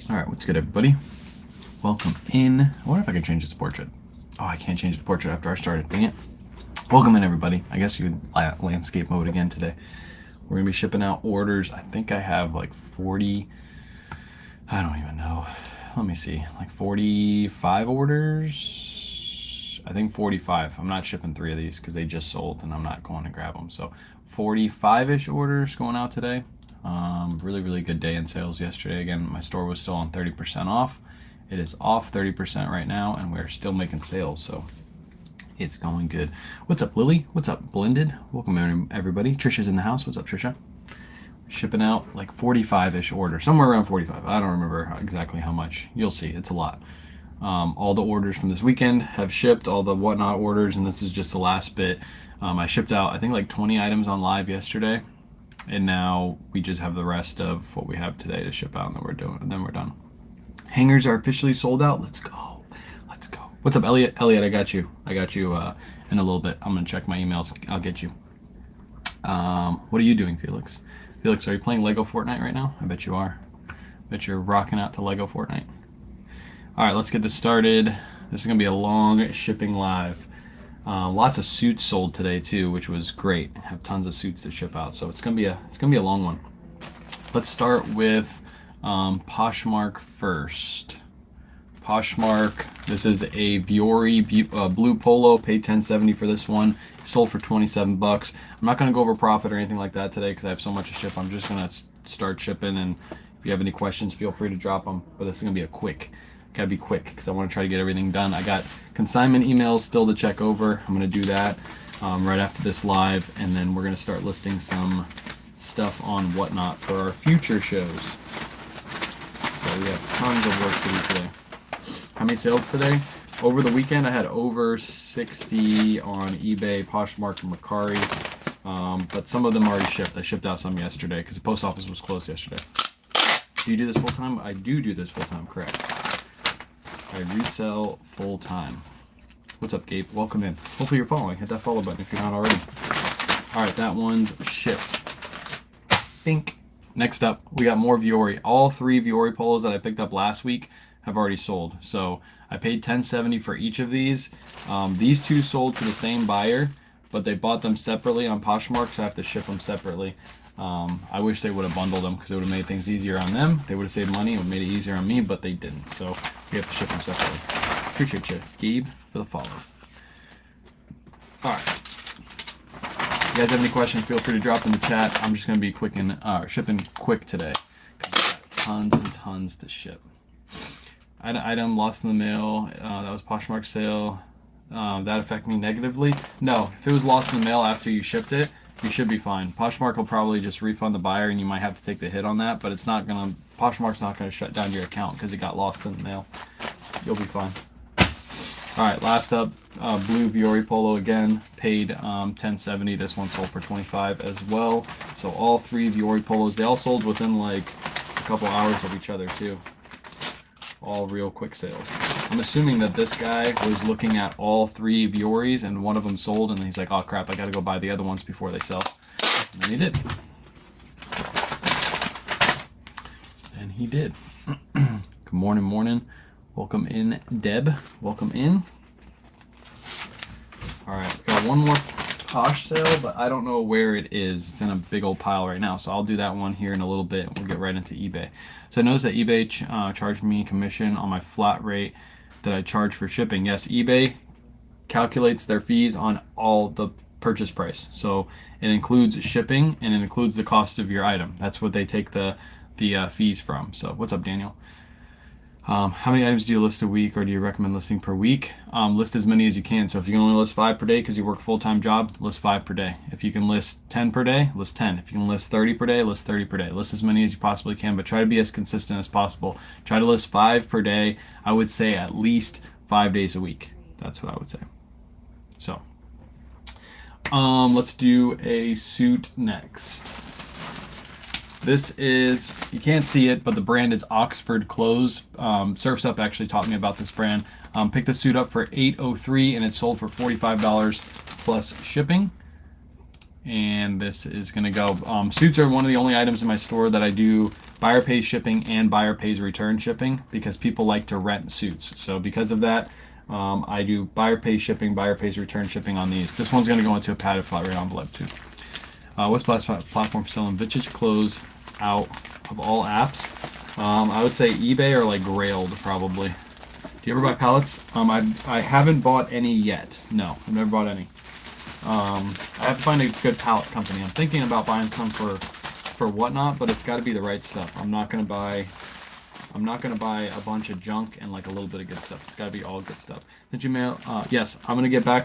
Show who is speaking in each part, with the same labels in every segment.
Speaker 1: All right, what's good, everybody? Welcome in. I wonder if I can change its portrait. Oh, I can't change the portrait after I started. Dang it. Welcome in, everybody. I guess you could landscape mode again today. We're going to be shipping out orders. I think I have like 40. I don't even know. Let me see. Like 45 orders. I think 45. I'm not shipping 3 of these because they just sold and I'm not going to grab them. So 45-ish orders going out today. Really good day in sales yesterday. Again, my store was still on 30% off. It is off 30% right now, and we're still making sales, so it's going good. What's up, Lily? What's up, Blended? Welcome, everybody. Trisha's in the house. What's up, Trisha? Shipping out like 45-ish orders, somewhere around 45. I don't remember exactly how much. You'll see. It's a lot. All the orders from this weekend have shipped, all the Whatnot orders, and this is just the last bit. I shipped out, I think, like 20 items on live yesterday. And now we just have the rest of what we have today to ship out, and then we're done. Hangers are officially sold out. Let's go. Let's go. What's up, Elliot? Elliot, I got you. I got you in a little bit. I'm going to check my emails. I'll get you. What are you doing, Felix? Felix, are you playing Lego Fortnite right now? I bet you are. I bet you're rocking out to Lego Fortnite. All right, let's get this started. This is going to be a long shipping live. Lots of suits sold today too, which was great. I have tons of suits to ship out, so it's gonna be a long one. Let's start with Poshmark first. Poshmark. This is a Viore blue polo. Paid $10.70 for this one. Sold for $27. I'm not gonna go over profit or anything like that today because I have so much to ship. I'm just gonna start shipping, and if you have any questions, feel free to drop them. But this is gonna be a quick. Gotta be quick because I want to try to get everything done. I got consignment emails still to check over. I'm going to do that right after this live, and then we're going to start listing some stuff on Whatnot for our future shows. So we have tons of work to do today. How many sales today? Over the weekend, I had over 60 on eBay, Poshmark, and Mercari, but some of them already shipped. I shipped out some yesterday because the post office was closed yesterday. Do you do this full time? I do this full time, correct. I resell full time. What's up, Gabe? Welcome in. Hopefully you're following. Hit that follow button if you're not already. All right, that one's shipped. Think. Next up, we got more Viore. All 3 Viore polos that I picked up last week have already sold. So I paid $10.70 for each of these. These 2 sold to the same buyer, but they bought them separately on Poshmark, so I have to ship them separately. I wish they would have bundled them because it would have made things easier on them. They would have saved money. It would have made it easier on me, but they didn't. So we have to ship them separately. Appreciate you, Gabe, for the follow. All right. If you guys have any questions, feel free to drop in the chat. I'm just going to be quick and shipping quick today because I've got tons and tons to ship. Item lost in the mail. That was Poshmark sale. That affect me negatively? No. If it was lost in the mail after you shipped it, you should be fine. Poshmark will probably just refund the buyer, and you might have to take the hit on that, but Poshmark's not gonna shut down your account because it got lost in the mail. You'll be fine. All right, last up, blue Viore polo again, paid $10.70. This one sold for $25 as well. So all 3 Viore polos, they all sold within like a couple hours of each other too. All real quick sales. I'm assuming that this guy was looking at all 3 Viores and one of them sold, and he's like, oh crap, I gotta go buy the other ones before they sell. And then he did. And he did. Good morning. Welcome in, Deb. Welcome in. All right, got one more Posh sale, but I don't know where it is. It's in a big old pile right now, so I'll do that one here in a little bit, and we'll get right into eBay. So I noticed that eBay charged me commission on my flat rate that I charge for shipping. Yes, eBay calculates their fees on all the purchase price. So it includes shipping and it includes the cost of your item. That's what they take the fees from. So what's up, Daniel? How many items do you list a week, or do you recommend listing per week? List as many as you can. So if you can only list 5 per day because you work a full-time job, list 5 per day. If you can list 10 per day, list 10. If you can list 30 per day, list 30 per day. List as many as you possibly can, but try to be as consistent as possible. Try to list 5 per day. I would say at least 5 days a week. That's what I would say. So let's do a suit next. This is, you can't see it, but the brand is Oxford Clothes. Surf's Up actually taught me about this brand. Picked the suit up for $8.03 and it sold for $45 plus shipping. and this is going to go. Suits are one of the only items in my store that I do buyer pays shipping and buyer pays return shipping, because people like to rent suits. So because of that, I do buyer pays shipping, buyer pays return shipping on these. This one's going to go into a padded flat rate envelope too. What's platform selling vintage clothes out of all apps? I would say eBay or like Grailed probably. Do you ever buy pallets? I haven't bought any yet. No, I've never bought any. I have to find a good pallet company. I'm thinking about buying some for Whatnot, but it's got to be the right stuff. I'm not gonna buy a bunch of junk and like a little bit of good stuff. It's got to be all good stuff. Did you mail? Yes, I'm gonna get to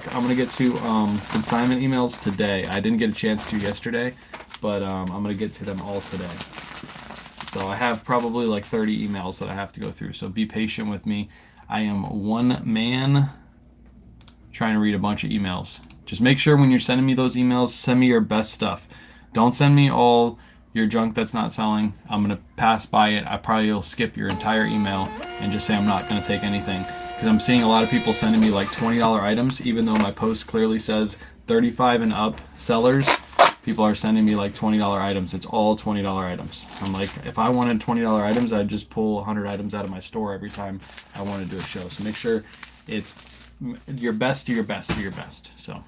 Speaker 1: consignment emails today. I didn't get a chance to yesterday, but I'm gonna get to them all today. So I have probably like 30 emails that I have to go through. So be patient with me. I am one man trying to read a bunch of emails. Just make sure when you're sending me those emails, send me your best stuff. Don't send me all your junk that's not selling. I'm gonna pass by it. I probably will skip your entire email and just say I'm not gonna take anything, because I'm seeing a lot of people sending me like $20 items, even though my post clearly says 35 and up sellers. People are sending me like $20 items. It's all $20 items. I'm like, if I wanted $20 items, I'd just pull 100 items out of my store every time I want to do a show. So make sure it's your best to your best to your best. So,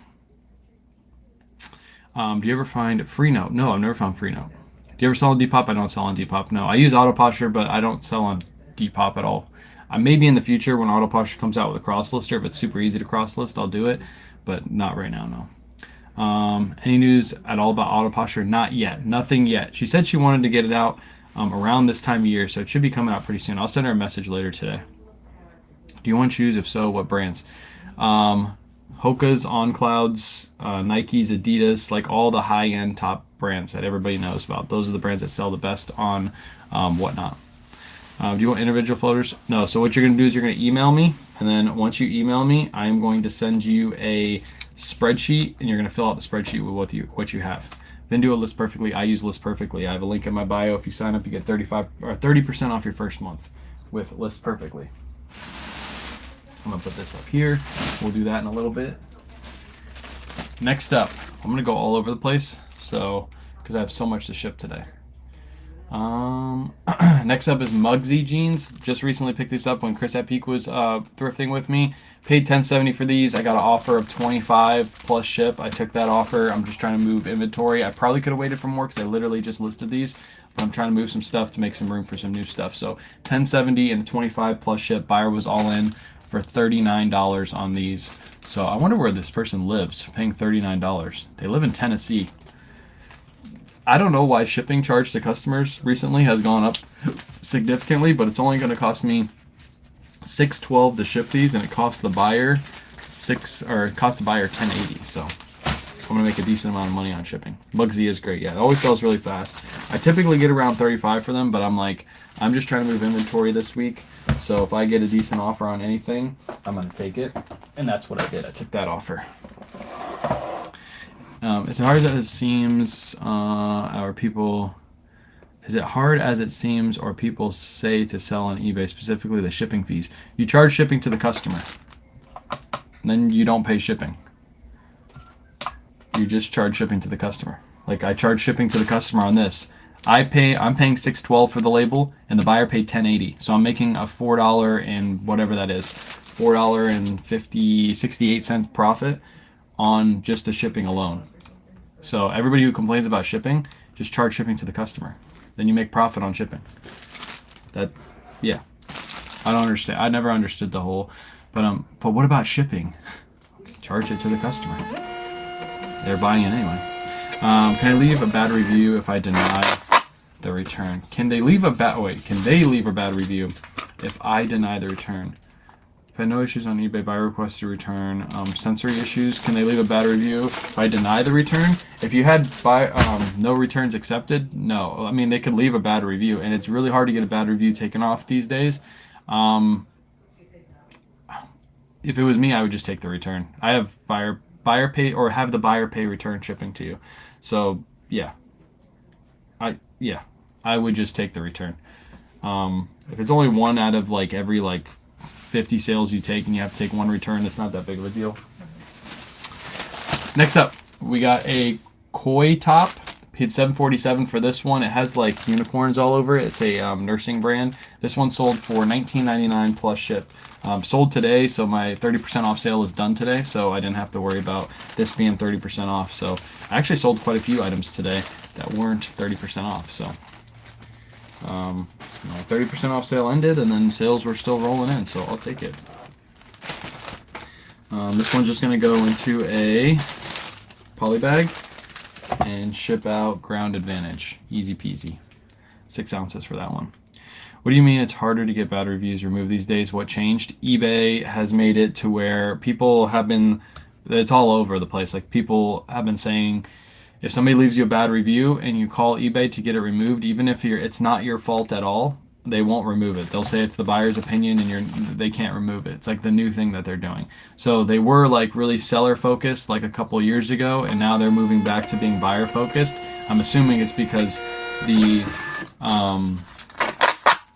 Speaker 1: do you ever find free note? No, I've never found free note. Do you ever sell on Depop? I don't sell on Depop. No, I use Auto Posture, but I don't sell on Depop at all. Maybe in the future when Auto Posture comes out with a cross lister, if it's super easy to cross list, I'll do it, but not right now, no. Any news at all about Auto Posture? Not yet. Nothing yet. She said she wanted to get it out around this time of year, so it should be coming out pretty soon. I'll send her a message later today. Do you want shoes? If so, what brands? Hoka's, On Clouds, Nikes, Adidas, like all the high-end top brands that everybody knows about. Those are the brands that sell the best on Whatnot. Do you want individual photos? No. So what you're going to do is you're going to email me, and then once you email me, I'm going to send you a spreadsheet, and you're going to fill out the spreadsheet with what you have. Then do a List Perfectly. I use List Perfectly. I have a link in my bio. If you sign up, you get 30% off your first month with List Perfectly. I'm gonna put this up here. We'll do that in a little bit. Next up, I'm gonna go all over the place, so because I have so much to ship today. Next up is Mugsy jeans. Just recently picked these up when Chris at Peak was thrifting with me. Paid $10.70 for these. I got an offer of $25 plus ship. I took that offer. I'm just trying to move inventory. I probably could have waited for more because I literally just listed these, but I'm trying to move some stuff to make some room for some new stuff. So $10.70 and $25 plus ship. Buyer was all in for $39 on these. So I wonder where this person lives, paying $39. They live in Tennessee. I don't know why shipping charge to customers recently has gone up significantly, but it's only going to cost me $6.12 to ship these, and it costs the buyer $10.80. So I'm gonna make a decent amount of money on shipping. Mugsy is great. Yeah, it always sells really fast. I typically get around 35 for them, but I'm just trying to move inventory this week. So if I get a decent offer on anything, I'm gonna take it, and that's what I did. I took that offer. Is it hard as it seems, Is it hard as it seems, or people say to sell on eBay, specifically the shipping fees? You charge shipping to the customer, and then you don't pay shipping. You just charge shipping to the customer. Like I charge shipping to the customer on this. I'm paying $6.12 for the label, and the buyer paid $10.80. So I'm making a $4 and whatever that is, $4.68 profit on just the shipping alone. So everybody who complains about shipping, just charge shipping to the customer. Then you make profit on shipping. Yeah. I don't understand. I never understood the whole, but what about shipping? Charge it to the customer. They're buying it anyway. Can I leave a bad review if I deny the return? Can they leave a bad review if I deny the return? If I had no issues on eBay, buyer requests to return. Sensory issues, can they leave a bad review if I deny the return? If you had no returns accepted, no. I mean, they could leave a bad review, and it's really hard to get a bad review taken off these days. If it was me, I would just take the return. I have buyer pay, or have the buyer pay return shipping to you. So yeah, I would just take the return. If it's only one out of like every 50 sales you take, and you have to take one return, it's not that big of a deal. Next up, we got a Koi top. Paid $7.47 for this one. It has like unicorns all over it. It's a nursing brand. This one sold for $19.99 plus ship. Sold today, so my 30% off sale is done today, so I didn't have to worry about this being 30% off. So I actually sold quite a few items today that weren't 30% off. So 30% off sale ended, and then sales were still rolling in, so I'll take it. This one's just going to go into a poly bag and ship out Ground Advantage. Easy peasy. 6 ounces for that one. What do you mean it's harder to get bad reviews removed these days? What changed? eBay has made it to where people have been, it's all over the place. Like, people have been saying, if somebody leaves you a bad review and you call eBay to get it removed, even if it's not your fault at all, they won't remove it. They'll say it's the buyer's opinion and they can't remove it. It's like the new thing that they're doing. So they were like really seller focused like a couple years ago, and now they're moving back to being buyer focused. I'm assuming it's because the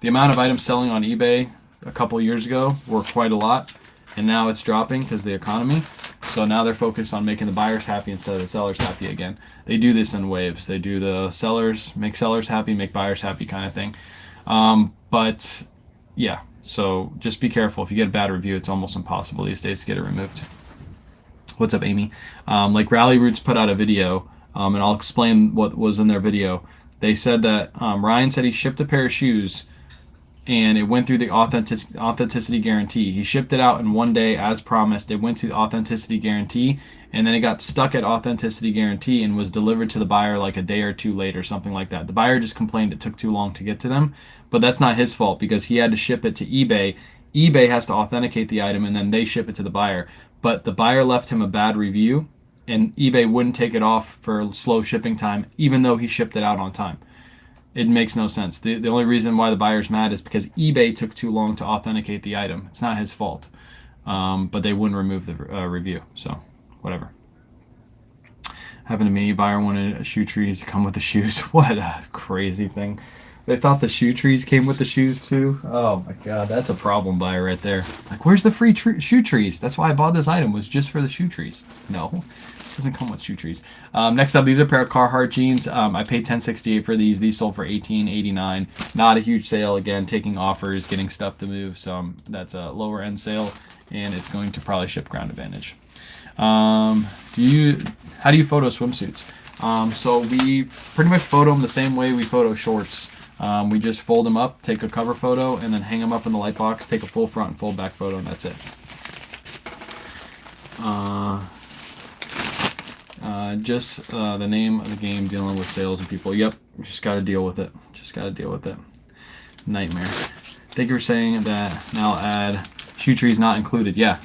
Speaker 1: amount of items selling on eBay a couple years ago were quite a lot, and now it's dropping because of the economy. So now they're focused on making the buyers happy instead of the sellers happy again. They do this in waves. They do the sellers, make sellers happy, make buyers happy kind of thing. But yeah, so just be careful. If you get a bad review, it's almost impossible these days to get it removed. What's up, Amy? Like Rally Roots put out a video, and I'll explain what was in their video. They said that Ryan said he shipped a pair of shoes and it went through the authenticity guarantee. He shipped it out in one day as promised. It went to the authenticity guarantee, and then it got stuck at authenticity guarantee and was delivered to the buyer like a day or two later, something like that. The buyer just complained it took too long to get to them, but that's not his fault because he had to ship it to eBay. eBay has to authenticate the item and then they ship it to the buyer. But the buyer left him a bad review and eBay wouldn't take it off for slow shipping time, even though he shipped it out on time. It makes no sense. The only reason why the buyer's mad is because eBay took too long to authenticate the item. It's not his fault. But they wouldn't remove the review. So, whatever. Happened to me. Buyer wanted shoe trees to come with the shoes. What a crazy thing. They thought the shoe trees came with the shoes too. Oh my god, that's a problem buyer right there. Like, where's the free shoe trees? That's why I bought this item, was just for the shoe trees. No. Doesn't come with shoe trees. Next up, these are a pair of Carhartt jeans. I paid $10.68 for these. These sold for $18.89. Not a huge sale. Again, taking offers, getting stuff to move. So that's a lower end sale, and it's going to probably ship Ground Advantage. How do you photo swimsuits? So we pretty much photo them the same way we photo shorts. We just fold them up, take a cover photo, and then hang them up in the light box. Take a full front and full back photo, and that's it. Just the name of the game, dealing with sales and people. Yep, just got to deal with it. Just got to deal with it. Nightmare. Thank you for saying that. Now add shoe trees not included. Yeah,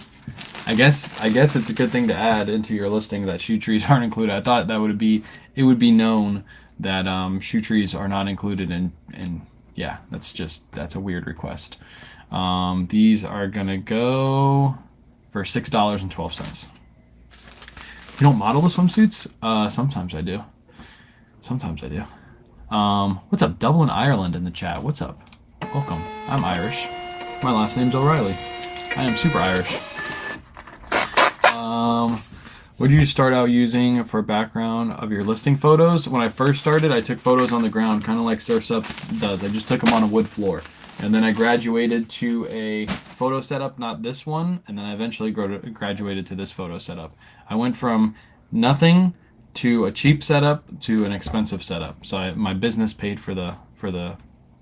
Speaker 1: I guess it's a good thing to add into your listing that shoe trees aren't included. I thought that would be known that shoe trees are not included, and yeah, that's a weird request. These are gonna go for $6.12. You don't model the swimsuits? Sometimes I do. What's up? Dublin, Ireland in the chat. What's up? Welcome. I'm Irish. My last name's O'Reilly. I am super Irish. What did you start out using for background of your listing photos? When I first started, I took photos on the ground, kind of like Surf's Up does. I just took them on a wood floor. And then I graduated to a photo setup, not this one, and then I eventually graduated to this photo setup. I went from nothing to a cheap setup to an expensive setup. So my business paid for the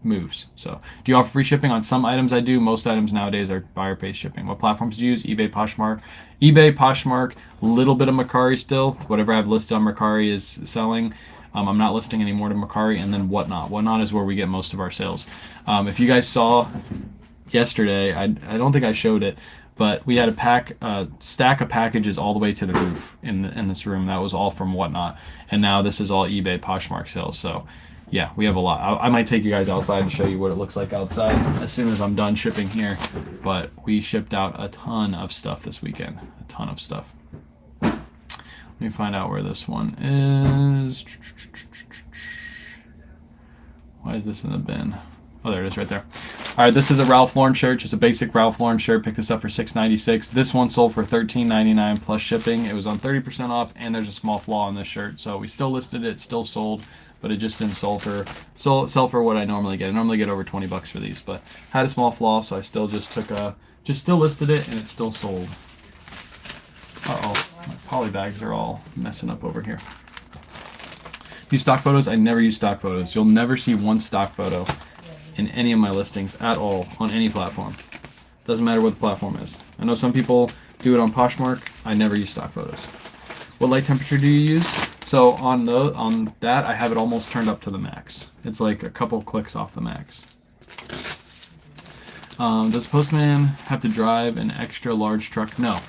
Speaker 1: moves. So, do you offer free shipping on some items? I do. Most items nowadays are buyer-based shipping. What platforms do you use? eBay, Poshmark, a little bit of Mercari still. Whatever I have listed on Mercari is selling. I'm not listing any more to Mercari, and then Whatnot. Whatnot is where we get most of our sales. If you guys saw yesterday, I don't think I showed it, but we had a stack of packages all the way to the roof in this room. That was all from Whatnot, and now this is all eBay, Poshmark sales. So, yeah, we have a lot. I might take you guys outside and show you what it looks like outside as soon as I'm done shipping here. But we shipped out a ton of stuff this weekend. A ton of stuff. Let me find out where this one is. Why is this in the bin? Oh, there it is right there. All right, this is a Ralph Lauren shirt, just a basic Ralph Lauren shirt. Picked this up for $6.96. This one sold for $13.99 plus shipping. It was on 30% off, and there's a small flaw in this shirt, so we still listed it, still sold, but it just didn't sell for what I normally get. I normally get over 20 bucks for these, but had a small flaw, so I still just still listed it, and it still sold. Uh-oh, my poly bags are all messing up over here. Use stock photos? I never use stock photos. You'll never see one stock photo in any of my listings at all on any platform. Doesn't matter what the platform is. I know some people do it on Poshmark. I never use stock photos. What light temperature do you use? So on that, I have it almost turned up to the max. It's like a couple clicks off the max. Does the postman have to drive an extra large truck? No.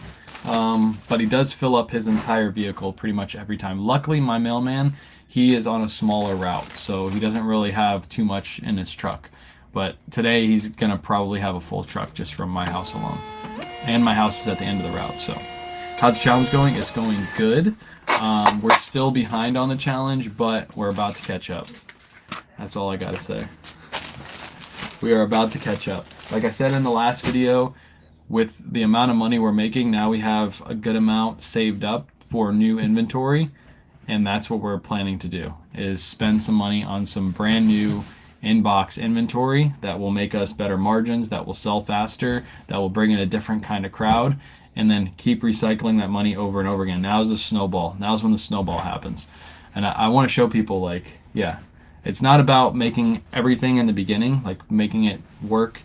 Speaker 1: But he does fill up his entire vehicle pretty much every time. Luckily, my mailman, he is on a smaller route, so he doesn't really have too much in his truck. But today he's gonna probably have a full truck just from my house alone. And my house is at the end of the route, so. How's the challenge going? It's going good. We're still behind on the challenge, but we're about to catch up. That's all I gotta say. We are about to catch up. Like I said in the last video, with the amount of money we're making, now we have a good amount saved up for new inventory, and that's what we're planning to do, is spend some money on some brand new in-box inventory that will make us better margins, that will sell faster, that will bring in a different kind of crowd, and then keep recycling that money over and over again. Now's the snowball. Now's when the snowball happens. And I want to show people, like, yeah, it's not about making everything in the beginning, like making it work,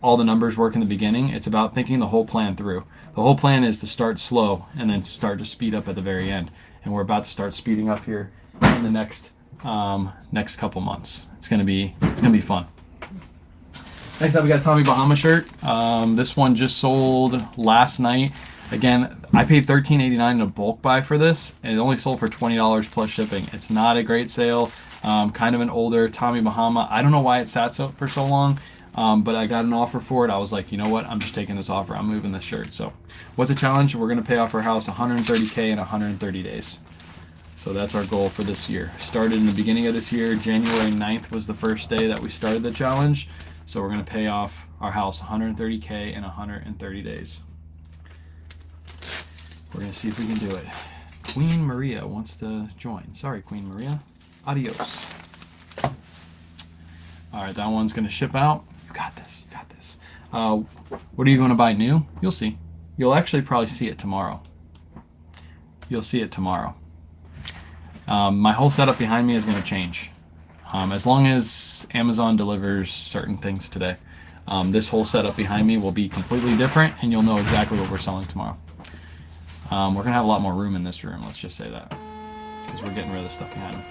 Speaker 1: all the numbers work in the beginning. It's about thinking the whole plan through. The whole plan is to start slow and then start to speed up at the very end. And we're about to start speeding up here in the next couple months. It's gonna be fun. Next up, we got a Tommy Bahama shirt. This one just sold last night. Again, I paid $13.89 in a bulk buy for this, and it only sold for $20 plus shipping. It's not a great sale. Kind of an older Tommy Bahama. I don't know why it sat for so long, but I got an offer for it. I was like, you know what? I'm just taking this offer. I'm moving this shirt. So, what's the challenge? We're gonna pay off our house $130K in 130 days. So that's our goal for this year. Started in the beginning of this year. January 9th was the first day that we started the challenge. So we're going to pay off our house $130K in 130 days. We're going to see if we can do it. Queen Maria wants to join. Sorry, Queen Maria. Adios. All right, that one's going to ship out. You got this. You got this. What are you going to buy new? You'll see. You'll actually probably see it tomorrow. You'll see it tomorrow. My whole setup behind me is going to change. As long as Amazon delivers certain things today, this whole setup behind me will be completely different, and you'll know exactly what we're selling tomorrow. We're going to have a lot more room in this room, let's just say that, because we're getting rid of the stuff behind them.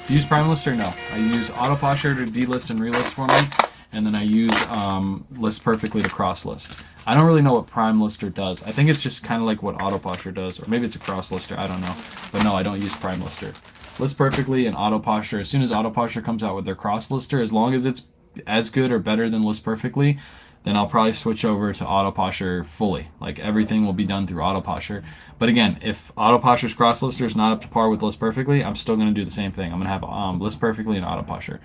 Speaker 1: Do you use Prime Lister? No. I use Autoposher to delist and relist for me, and then I use List Perfectly to cross list. I don't really know what Prime Lister does. I think it's just kind of like what Autoposher does, or maybe it's a cross lister, I don't know. But no, I don't use Prime Lister. List Perfectly and Autoposher, as soon as Autoposher comes out with their cross lister, as long as it's as good or better than List Perfectly, then I'll probably switch over to Autoposher fully. Like, everything will be done through Autoposher. But again, if Autoposher's cross lister is not up to par with List Perfectly, I'm still going to do the same thing. I'm going to have List Perfectly and Autoposher.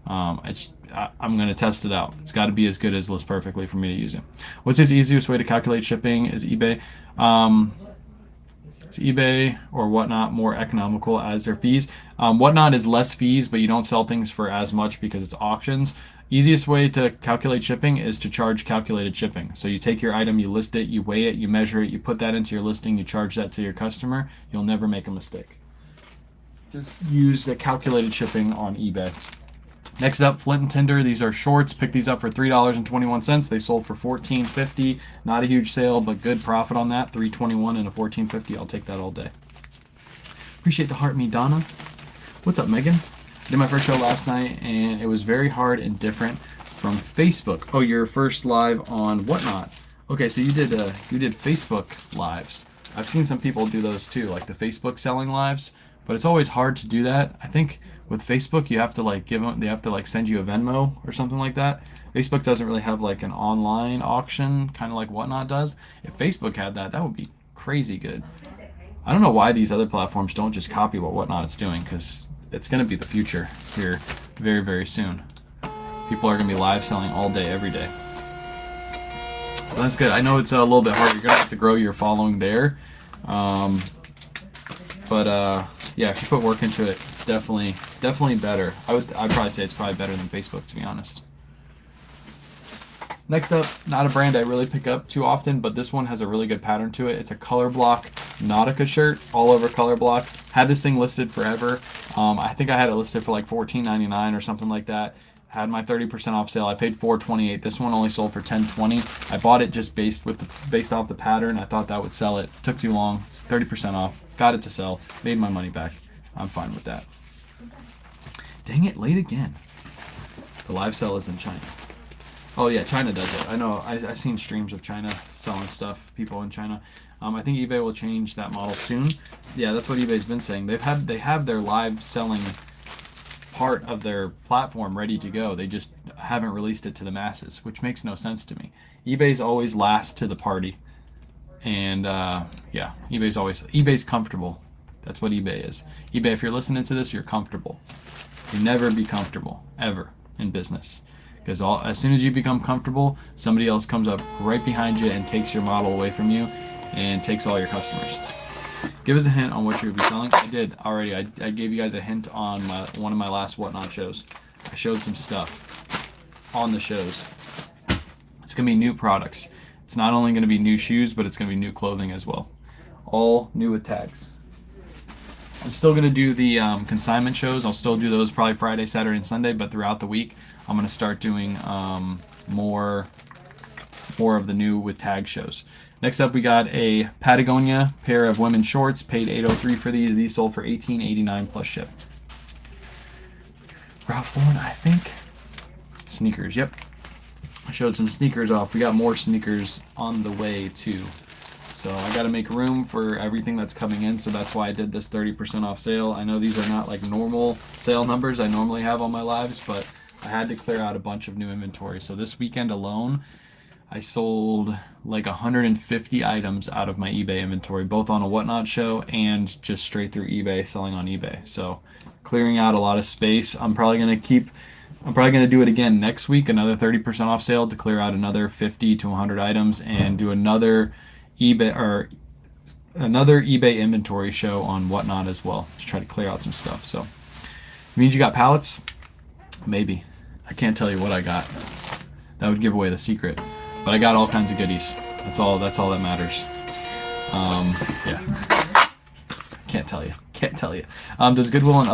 Speaker 1: I'm going to test it out. It's got to be as good as List Perfectly for me to use it. What's the easiest way to calculate shipping? Is eBay? Is eBay or Whatnot more economical as their fees? Whatnot is less fees, but you don't sell things for as much because it's auctions. Easiest way to calculate shipping is to charge calculated shipping. So you take your item, you list it, you weigh it, you measure it, you put that into your listing, you charge that to your customer. You'll never make a mistake. Just use the calculated shipping on eBay. Next up, Flint and Tinder. These are shorts. Picked these up for $3.21. They sold for $14.50. Not a huge sale, but good profit on that. $3.21 and a $14.50. I'll take that all day. Appreciate the heart, me Donna. What's up, Megan? I did my first show last night, and it was very hard and different from Facebook. Oh, your first live on Whatnot. Okay, so you did Facebook lives. I've seen some people do those too, like the Facebook selling lives. But it's always hard to do that. I think with Facebook, you have to like they have to like send you a Venmo or something like that. Facebook doesn't really have like an online auction, kind of like Whatnot does. If Facebook had that, that would be crazy good. I don't know why these other platforms don't just copy what Whatnot is doing, because it's going to be the future here very, very soon. People are going to be live selling all day, every day. But that's good. I know it's a little bit harder. You're going to have to grow your following there. Yeah, if you put work into it, it's definitely better. I'd probably say it's probably better than Facebook, to be honest. Next up, not a brand I really pick up too often, but this one has a really good pattern to it. It's a color block Nautica shirt, all over color block. Had this thing listed forever. I think I had it listed for like $14.99 or something like that. Had my 30% off sale. I paid $4.28. This one only sold for $10.20. I bought it just based off the pattern. I thought that would sell it. Took too long. It's 30% off. Got it to sell. Made my money back. I'm fine with that. Dang it, late again. The live sell is in China. Oh yeah, China does it. I know. I've seen streams of China selling stuff. People in China. I think eBay will change that model soon. Yeah, that's what eBay's been saying. They have their live selling part of their platform ready to go. They just haven't released it to the masses, which makes no sense to me. eBay's always last to the party, and yeah, eBay's comfortable. That's what eBay is. eBay, if you're listening to this, you're comfortable. You never be comfortable ever in business, because as soon as you become comfortable, somebody else comes up right behind you and takes your model away from you and takes all your customers. Give us a hint on what you would be selling. I did already. I gave you guys a hint on one of my last Whatnot shows. I showed some stuff on the shows. It's going to be new products. It's not only going to be new shoes, but it's going to be new clothing as well. All new with tags. I'm still going to do the consignment shows. I'll still do those probably Friday, Saturday, and Sunday, but throughout the week, I'm going to start doing more of the new with tag shows. Next up, we got a Patagonia pair of women's shorts. Paid $8.03 for these. These sold for $18.89 plus ship. Ralph Lauren, I think. Sneakers, yep. I showed some sneakers off. We got more sneakers on the way too. So I got to make room for everything that's coming in. So that's why I did this 30% off sale. I know these are not like normal sale numbers I normally have on my lives, but I had to clear out a bunch of new inventory. So this weekend alone, I sold like 150 items out of my eBay inventory, both on a Whatnot show and just straight through eBay, selling on eBay. So clearing out a lot of space. I'm probably going to do it again next week, another 30% off sale to clear out another 50 to 100 items and do another eBay inventory show on Whatnot as well to try to clear out some stuff. So it means you got pallets? Maybe. I can't tell you what I got. That would give away the secret. But I got all kinds of goodies. That's all that matters. Yeah. Can't tell you. Does Goodwill and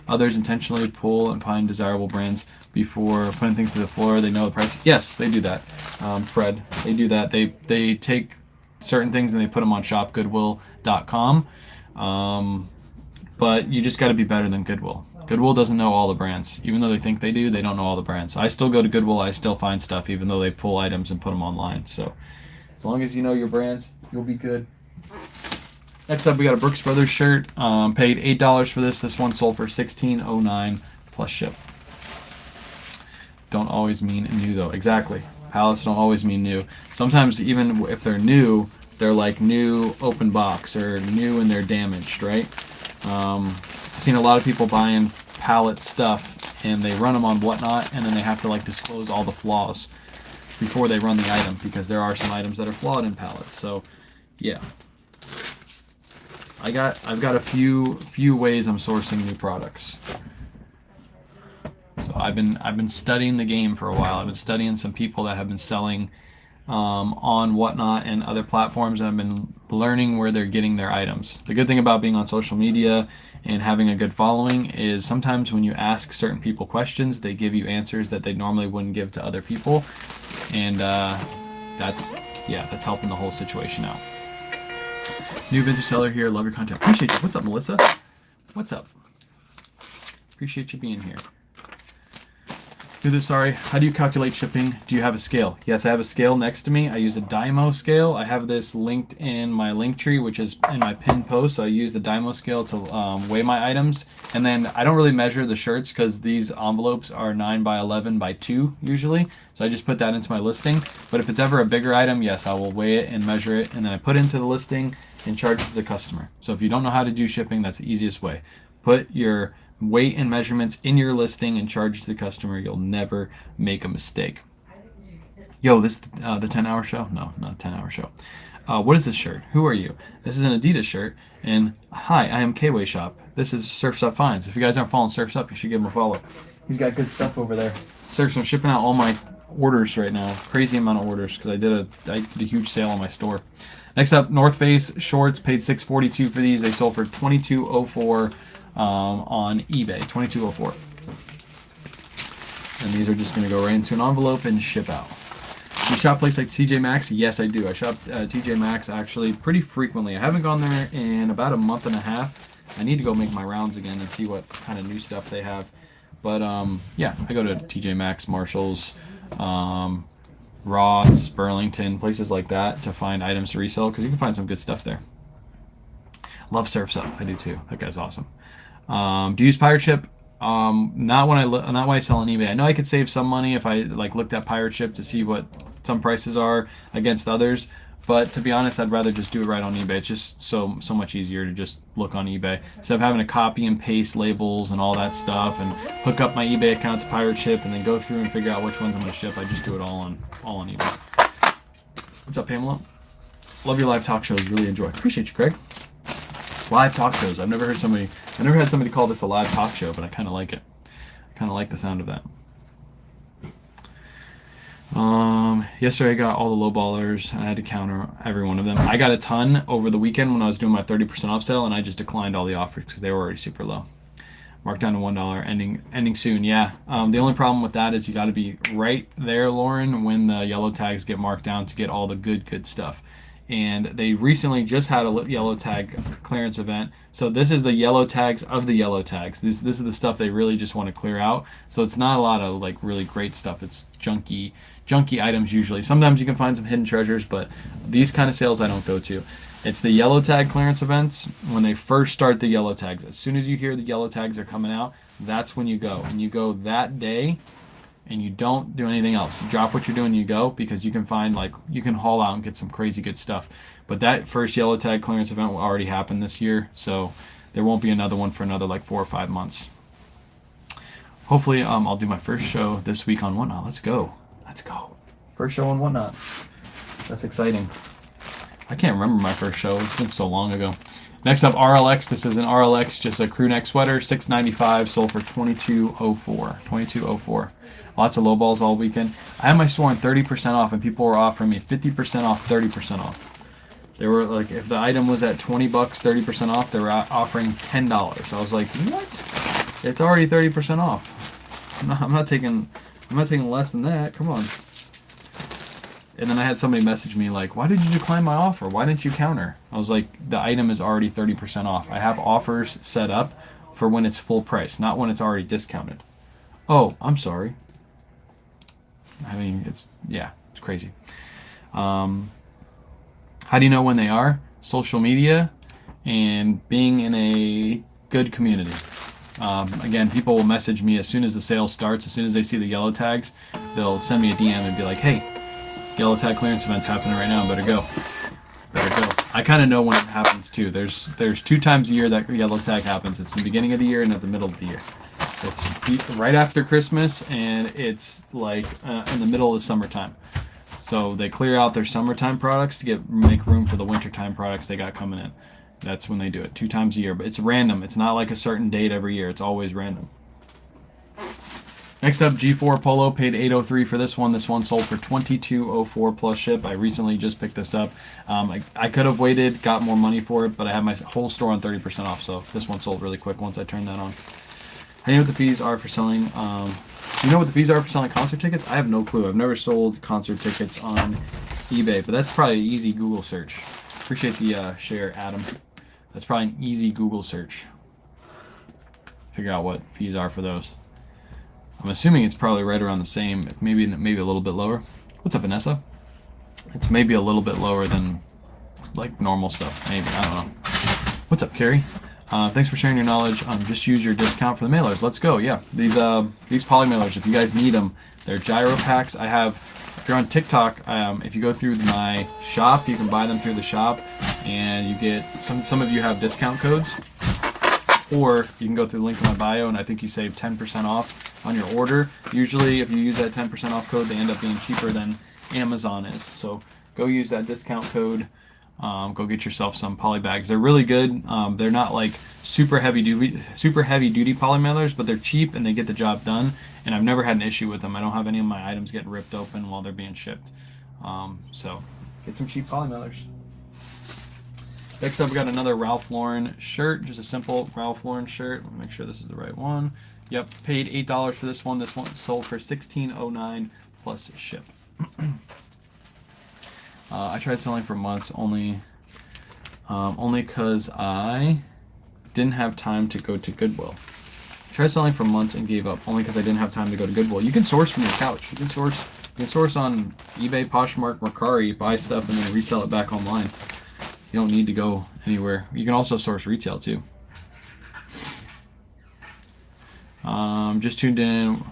Speaker 1: others intentionally pull and find desirable brands before putting things to the floor? They know the price. Yes, they do that. Fred, they do that. They take certain things and they put them on shopgoodwill.com. But you just got to be better than Goodwill. Goodwill doesn't know all the brands. Even though they think they do, they don't know all the brands. I still go to Goodwill. I still find stuff, even though they pull items and put them online. So as long as you know your brands, you'll be good. Next up, we got a Brooks Brothers shirt. Paid $8 for this. This one sold for $16.09 plus ship. Don't always mean new, though. Exactly. Pallets don't always mean new. Sometimes, even if they're new, they're like new open box or new and they're damaged, right? I've seen a lot of people buying pallet stuff and they run them on Whatnot and then they have to like disclose all the flaws before they run the item, because there are some items that are flawed in pallets. So yeah, I've got a few ways I'm sourcing new products. So I've been studying the game for a while. I've been studying some people that have been selling on Whatnot and other platforms, and I've been learning where they're getting their items. The good thing about being on social media and having a good following is sometimes when you ask certain people questions, they give you answers that they normally wouldn't give to other people, and that's helping the whole situation out. New vintage seller here. Love your content. Appreciate you. What's up, Melissa? What's up? Appreciate you being here. Sorry, how do you calculate shipping? Do you have a scale? Yes, I have a scale next to me. I use a Dymo scale. I have this linked in my link tree, which is in my pinned post. So I use the Dymo scale to weigh my items. And then I don't really measure the shirts because these envelopes are 9 by 11 by 2 usually. So I just put that into my listing. But if it's ever a bigger item, yes, I will weigh it and measure it. And then I put it into the listing and charge it to the customer. So if you don't know how to do shipping, that's the easiest way. Put your weight and measurements in your listing and charge it to the customer. You'll never make a mistake. Yo, this the 10-hour show? No, not a 10-hour show. What is this shirt? Who are you? This is an Adidas shirt. And hi, I am K-Way Shop. This is Surf's Up Finds. If you guys aren't following Surf's Up, you should give him a follow. He's got good stuff over there. Surf's, I'm shipping out all my orders right now. Crazy amount of orders because I did a huge sale on my store. Next up, North Face shorts. Paid $6.42 for these. They sold for $22.04 on eBay. $22.04. And these are just going to go right into an envelope and ship out. Do you shop place like TJ Maxx? Yes, I do. I shop TJ Maxx actually pretty frequently. I haven't gone there in about a month and a half. I need to go make my rounds again and see what kind of new stuff they have. But yeah, I go to TJ Maxx, Marshalls, Ross, Burlington, places like that to find items to resell because you can find some good stuff there. Love Surf's Up. I do too. That guy's awesome. Do you use Pirate Ship? Not when I sell on eBay. I know I could save some money if I looked at Pirate Ship to see what some prices are against others, but to be honest, I'd rather just do it right on eBay. It's just so much easier to just look on eBay instead of having to copy and paste labels and all that stuff and hook up my eBay account to Pirate Ship and then go through and figure out which ones I'm going to ship. I just do it all on eBay. What's up, Pamela? Love your live talk shows. Really enjoy. Appreciate you, Craig. Live talk shows. I've never had somebody call this a live talk show, but I kind of like it. I kind of like the sound of that. Yesterday I got all the low ballers and I had to counter every one of them. I got a ton over the weekend when I was doing my 30% off sale and I just declined all the offers because they were already super low. Marked down to $1, ending soon. Yeah. The only problem with that is you got to be right there, Lauren, when the yellow tags get marked down to get all the good stuff. And they recently just had a yellow tag clearance event. So this is the yellow tags of the yellow tags. This is the stuff they really just want to clear out. So it's not a lot of really great stuff. It's junky items usually. Sometimes you can find some hidden treasures, but these kind of sales I don't go to. It's the yellow tag clearance events when they first start the yellow tags. As soon as you hear the yellow tags are coming out, that's when you go. And you go that day and you don't do anything else. You drop what you're doing, you go, because you can find you can haul out and get some crazy good stuff. But that first yellow tag clearance event will already happen this year, so there won't be another one for another 4 or 5 months. Hopefully, I'll do my first show this week on Whatnot. Let's go. First show on Whatnot. That's exciting. I can't remember my first show. It's been so long ago. Next up, RLX. This is an RLX, just a crew neck sweater, $6.95, sold for $22.04. Lots of low balls all weekend. I had my store on 30% off, and people were offering me 50% off, 30% off. They were if the item was at $20, 30% off, they were offering $10. So I was like, what? It's already 30% off. I'm not taking less than that. Come on. And then I had somebody message me why did you decline my offer? Why didn't you counter? I was like, the item is already 30% off. I have offers set up for when it's full price, not when it's already discounted. Oh, I'm sorry. I mean, it's crazy. How do you know when they are? Social media and being in a good community. Again, people will message me as soon as the sale starts. As soon as they see the yellow tags, they'll send me a DM and be like, hey, yellow tag clearance event's happening right now. Better go. I kind of know when it happens too. There's 2 times a year that yellow tag happens. It's the beginning of the year and at the middle of the year. It's right after Christmas and it's in the middle of the summertime. So they clear out their summertime products to make room for the wintertime products they got coming in. That's when they do it 2 times a year, but it's random. It's not like a certain date every year. It's always random. Next up, G4 Polo, paid $8.03 for this one. This one sold for $22.04 plus ship. I recently just picked this up. I could have waited, got more money for it, but I had my whole store on 30% off, so this one sold really quick once I turned that on. I know what the fees are for selling. You know what the fees are for selling concert tickets? I have no clue. I've never sold concert tickets on eBay, but that's probably an easy Google search. Appreciate the share, Adam. That's probably an easy Google search. Figure out what fees are for those. I'm assuming it's probably right around the same, maybe a little bit lower. What's up, Vanessa? It's maybe a little bit lower than normal stuff. Maybe, I don't know. What's up, Carrie? Thanks for sharing your knowledge. Just use your discount for the mailers. Let's go. Yeah, these poly mailers, if you guys need them, they're gyro packs. I have, if you're on TikTok, if you go through my shop, you can buy them through the shop, and you get some of you have discount codes. or you can go through the link in my bio, and I think you save 10% off on your order. Usually, if you use that 10% off code, they end up being cheaper than Amazon is. So go use that discount code. Go get yourself some poly bags. They're really good. They're not like super heavy duty poly mailers, but they're cheap and they get the job done. And I've never had an issue with them. I don't have any of my items getting ripped open while they're being shipped. So get some cheap poly mailers. Next up, we got another Ralph Lauren shirt, just a simple Ralph Lauren shirt. Let me make sure this is the right one. Yep, paid $8 for this one. This one sold for $16.09 plus ship. I tried selling for months only because I didn't have time to go to Goodwill. I tried selling for months and gave up only because I didn't have time to go to Goodwill. You can source from your couch. You can source on eBay, Poshmark, Mercari, buy stuff and then resell it back online. You don't need to go anywhere. You can also source retail too. Just tuned in.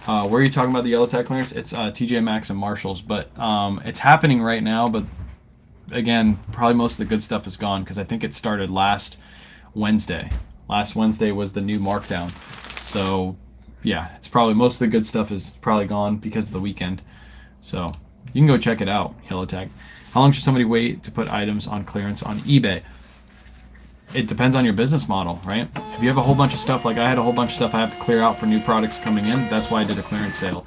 Speaker 1: Where are you talking about the yellow tag clearance? It's TJ Maxx and Marshalls, but it's happening right now. But again, probably most of the good stuff is gone because I think it started last Wednesday. Last Wednesday was the new markdown. So yeah, it's probably most of the good stuff is probably gone because of the weekend. So you can go check it out, yellow tag. How long should somebody wait to put items on clearance on eBay? It depends on your business model, right? If you have a whole bunch of stuff, like I had a whole bunch of stuff I have to clear out for new products coming in, that's why I did a clearance sale.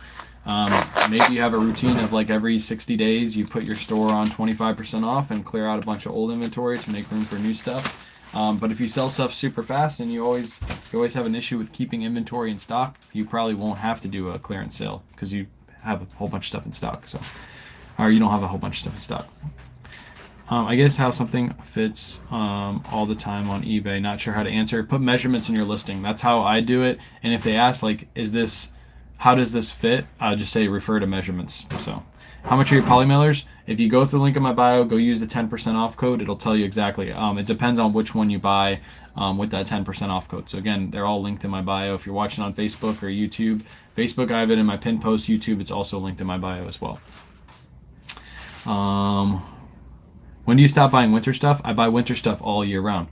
Speaker 1: Maybe you have a routine of like every 60 days you put your store on 25% off and clear out a bunch of old inventory to make room for new stuff. But if you sell stuff super fast and you always have an issue with keeping inventory in stock, you probably won't have to do a clearance sale because you have a whole bunch of stuff in stock. Or you don't have a whole bunch of stuff in stock. I guess how something fits all the time on eBay. Not sure how to answer. Put measurements in your listing. That's how I do it. And if they ask like, how does this fit? I'll just say refer to measurements. So how much are your poly mailers? If you go through the link in my bio, go use the 10% off code. It'll tell you exactly. It depends on which one you buy with that 10% off code. So again, they're all linked in my bio. If you're watching on Facebook or YouTube, Facebook, I have it in my pinned post. YouTube, it's also linked in my bio as well. When do you stop buying winter stuff? I buy winter stuff all year round.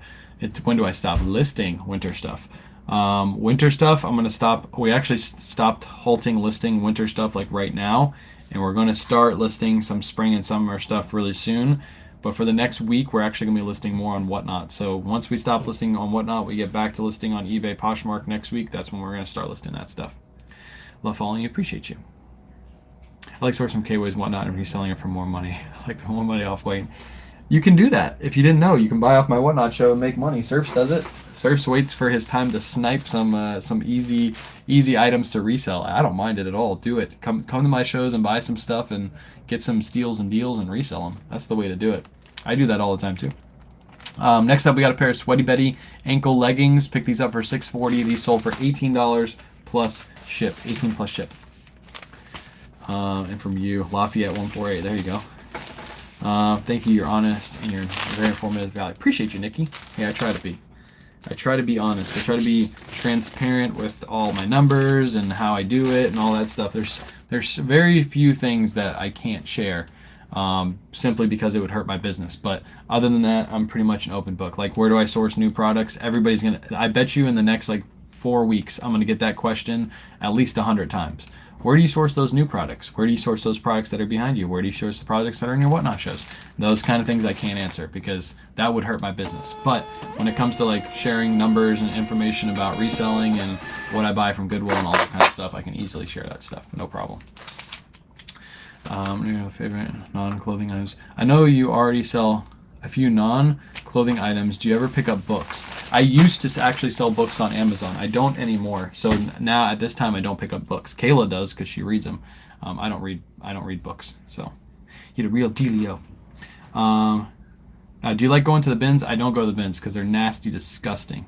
Speaker 1: When do I stop listing winter stuff? Winter stuff, I'm going to stop. We actually stopped halting listing winter stuff like right now. And we're going to start listing some spring and summer stuff really soon. But for the next week, we're actually going to be listing more on Whatnot. So once we stop listing on Whatnot, we get back to listing on eBay, Poshmark next week. That's when we're going to start listing that stuff. Love following you. Appreciate you. I like sourcing K-Ways and Whatnot and reselling it for more money. Like more money off weight. You can do that. If you didn't know, you can buy off my Whatnot show and make money. Surfs does it. Surfs waits for his time to snipe some easy items to resell. I don't mind it at all. Do it. Come to my shows and buy some stuff and get some steals and deals and resell them. That's the way to do it. I do that all the time too. Next up, we got a pair of Sweaty Betty ankle leggings. Pick these up for $6.40. These sold for $18 plus ship. 18 plus ship. And from you, Lafayette 148. There you go. Thank you. You're honest and you're very informative. Value. Appreciate you, Nikki. Yeah, I try to be. I try to be honest. I try to be transparent with all my numbers and how I do it and all that stuff. There's very few things that I can't share, simply because it would hurt my business. But other than that, I'm pretty much an open book. Like, where do I source new products? Everybody's gonna. I bet you in the next like 4 weeks, I'm gonna get that question at least 100 times. Where do you source those new products? Where do you source those products that are behind you? Where do you source the products that are in your Whatnot shows? Those kind of things I can't answer because that would hurt my business. But when it comes to like sharing numbers and information about reselling and what I buy from Goodwill and all that kind of stuff, I can easily share that stuff. No problem. Your favorite non-clothing items? I know you already sell a few non-clothing items. Do you ever pick up books? I used to actually sell books on Amazon. I don't anymore. So now at this time I don't pick up books. Kayla does because she reads them. I don't read books. So you're the real dealio. Do you like going to the bins? I don't go to the bins because they're nasty, disgusting,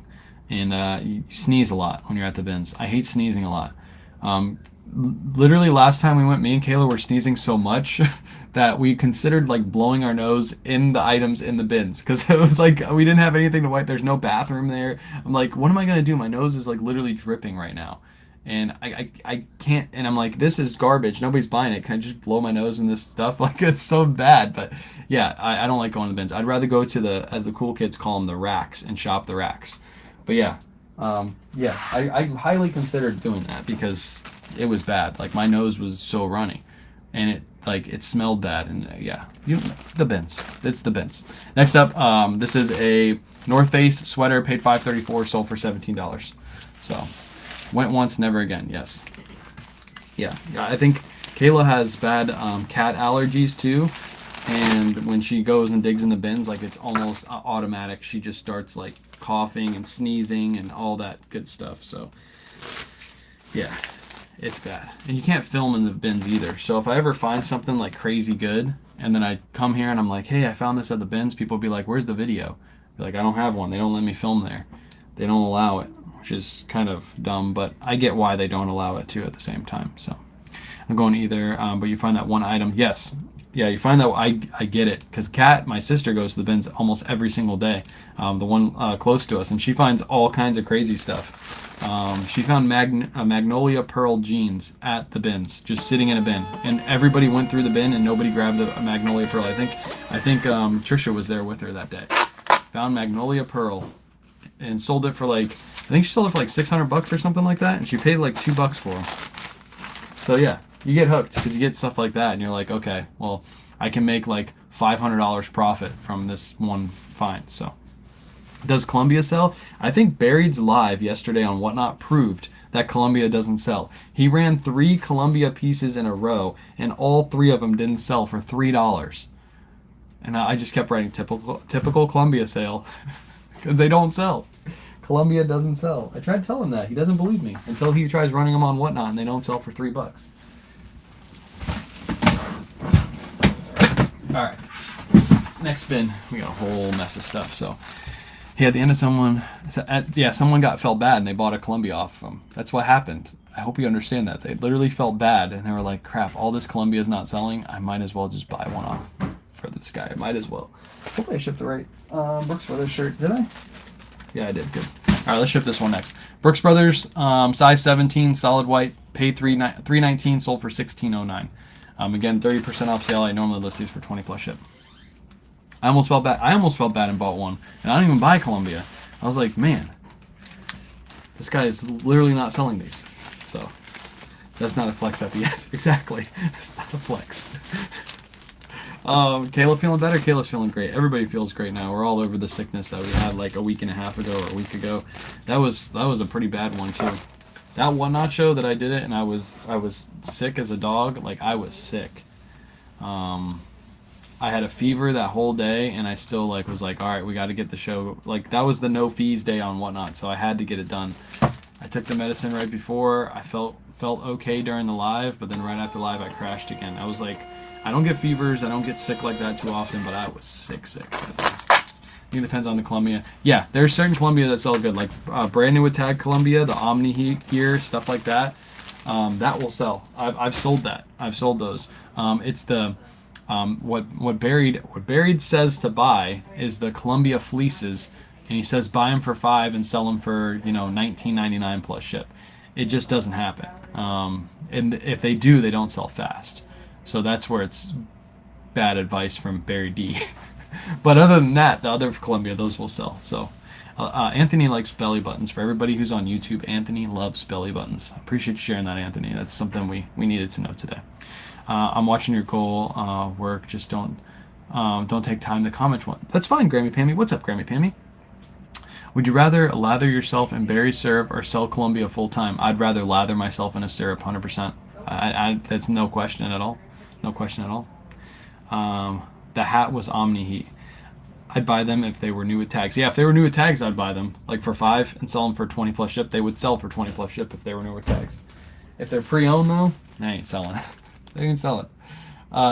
Speaker 1: and you sneeze a lot when you're at the bins. I hate sneezing a lot. Literally last time we went, me and Kayla were sneezing so much that we considered like blowing our nose in the items in the bins because it was like we didn't have anything to wipe. There's no bathroom there. I'm like, what am I gonna do? My nose is like literally dripping right now, and I can't. And I'm like, this is garbage. Nobody's buying it. Can I just blow my nose in this stuff? Like, it's so bad. But yeah, I don't like going to the bins. I'd rather go to as the cool kids call them, the racks, and shop the racks. But yeah, I highly considered doing that because it was bad. Like my nose was so runny, and it smelled bad. And the bins. It's the bins. Next up, this is a North Face sweater. Paid $5.34, sold for $17. So went once, never again. Yes. Yeah. I think Kayla has bad cat allergies too. And when she goes and digs in the bins, like it's almost automatic. She just starts like coughing and sneezing and all that good stuff. So yeah, it's bad. And you can't film in the bins either. So if I ever find something like crazy good and then I come here and I'm like, hey, I found this at the bins, people will be like, where's the video? Be like, I don't have one. They don't let me film there. They don't allow it, which is kind of dumb, but I get why they don't allow it too at the same time. So I'm going either, but you find that one item. Yes. Yeah, you find that I get it because Kat, my sister, goes to the bins almost every single day. The one close to us, and she finds all kinds of crazy stuff. She found Magnolia Pearl jeans at the bins, just sitting in a bin, and everybody went through the bin and nobody grabbed a Magnolia Pearl. I think Trisha was there with her that day. Found Magnolia Pearl and sold it for I think she sold it for like $600 or something like that, and she paid like $2 for them. So yeah. You get hooked because you get stuff like that and you're like, okay, well, I can make like $500 profit from this one find. So does Columbia sell? I think Buried's live yesterday on Whatnot proved that Columbia doesn't sell. He ran 3 Columbia pieces in a row and all 3 of them didn't sell for $3. And I just kept writing typical Columbia sale because they don't sell. Columbia doesn't sell. I tried telling him that. He doesn't believe me until he tries running them on Whatnot and they don't sell for $3. All right, next bin, we got a whole mess of stuff. So, at the end of someone felt bad and they bought a Columbia off of them. That's what happened. I hope you understand that. They literally felt bad and they were like, crap, all this Columbia is not selling. I might as well just buy one off for this guy. I might as well. Hopefully I shipped the right Brooks Brothers shirt. Did I? Yeah, I did. Good. All right, let's ship this one next. Brooks Brothers, size 17, solid white, paid $3.19, sold for $16.09. Again, 30% off sale. I normally list these for 20 plus ship. I almost felt bad and bought one, and I don't even buy Columbia. I was like, man, this guy is literally not selling these. So that's not a flex at the end. Exactly, that's not a flex. Kayla feeling better? Kayla's feeling great. Everybody feels great now. We're all over the sickness that we had like a week and a half ago or a week ago. That was a pretty bad one too. That Whatnot show that I did it and I was sick as a dog. Like I was sick. I had a fever that whole day and I still was like, all right, we got to get the show. Like that was the no fees day on Whatnot, so I had to get it done. I took the medicine right before. I felt okay during the live, but then right after live I crashed again. I was like, I don't get fevers, I don't get sick like that too often, but I was sick. I think it depends on the Columbia. Yeah, there's certain Columbia that sell good, like brand new with tag Columbia, the Omni Heat gear, stuff like that. That will sell. I've sold that. I've sold those. It's the what Buried says to buy is the Columbia fleeces, and he says buy them for $5 and sell them for $19.99 plus ship. It just doesn't happen. And if they do, they don't sell fast. So that's where it's bad advice from Barry D. But other than that, the other Columbia, those will sell. So Anthony likes belly buttons. For everybody who's on YouTube, Anthony loves belly buttons. I appreciate you sharing that, Anthony. That's something we needed to know today. I'm watching your goal work. Just don't take time to comment one. That's fine, Grammy Pammy. What's up, Grammy Pammy? Would you rather lather yourself in berry syrup or sell Columbia full time? I'd rather lather myself in a syrup, 100%. That's no question at all. No question at all. The hat was Omni Heat. I'd buy them if they were new with tags. Yeah, if they were new with tags, I'd buy them like for $5 and sell them for 20 plus ship. They would sell for 20 plus ship if they were new with tags. If they're pre-owned though, they ain't selling it. They ain't selling it.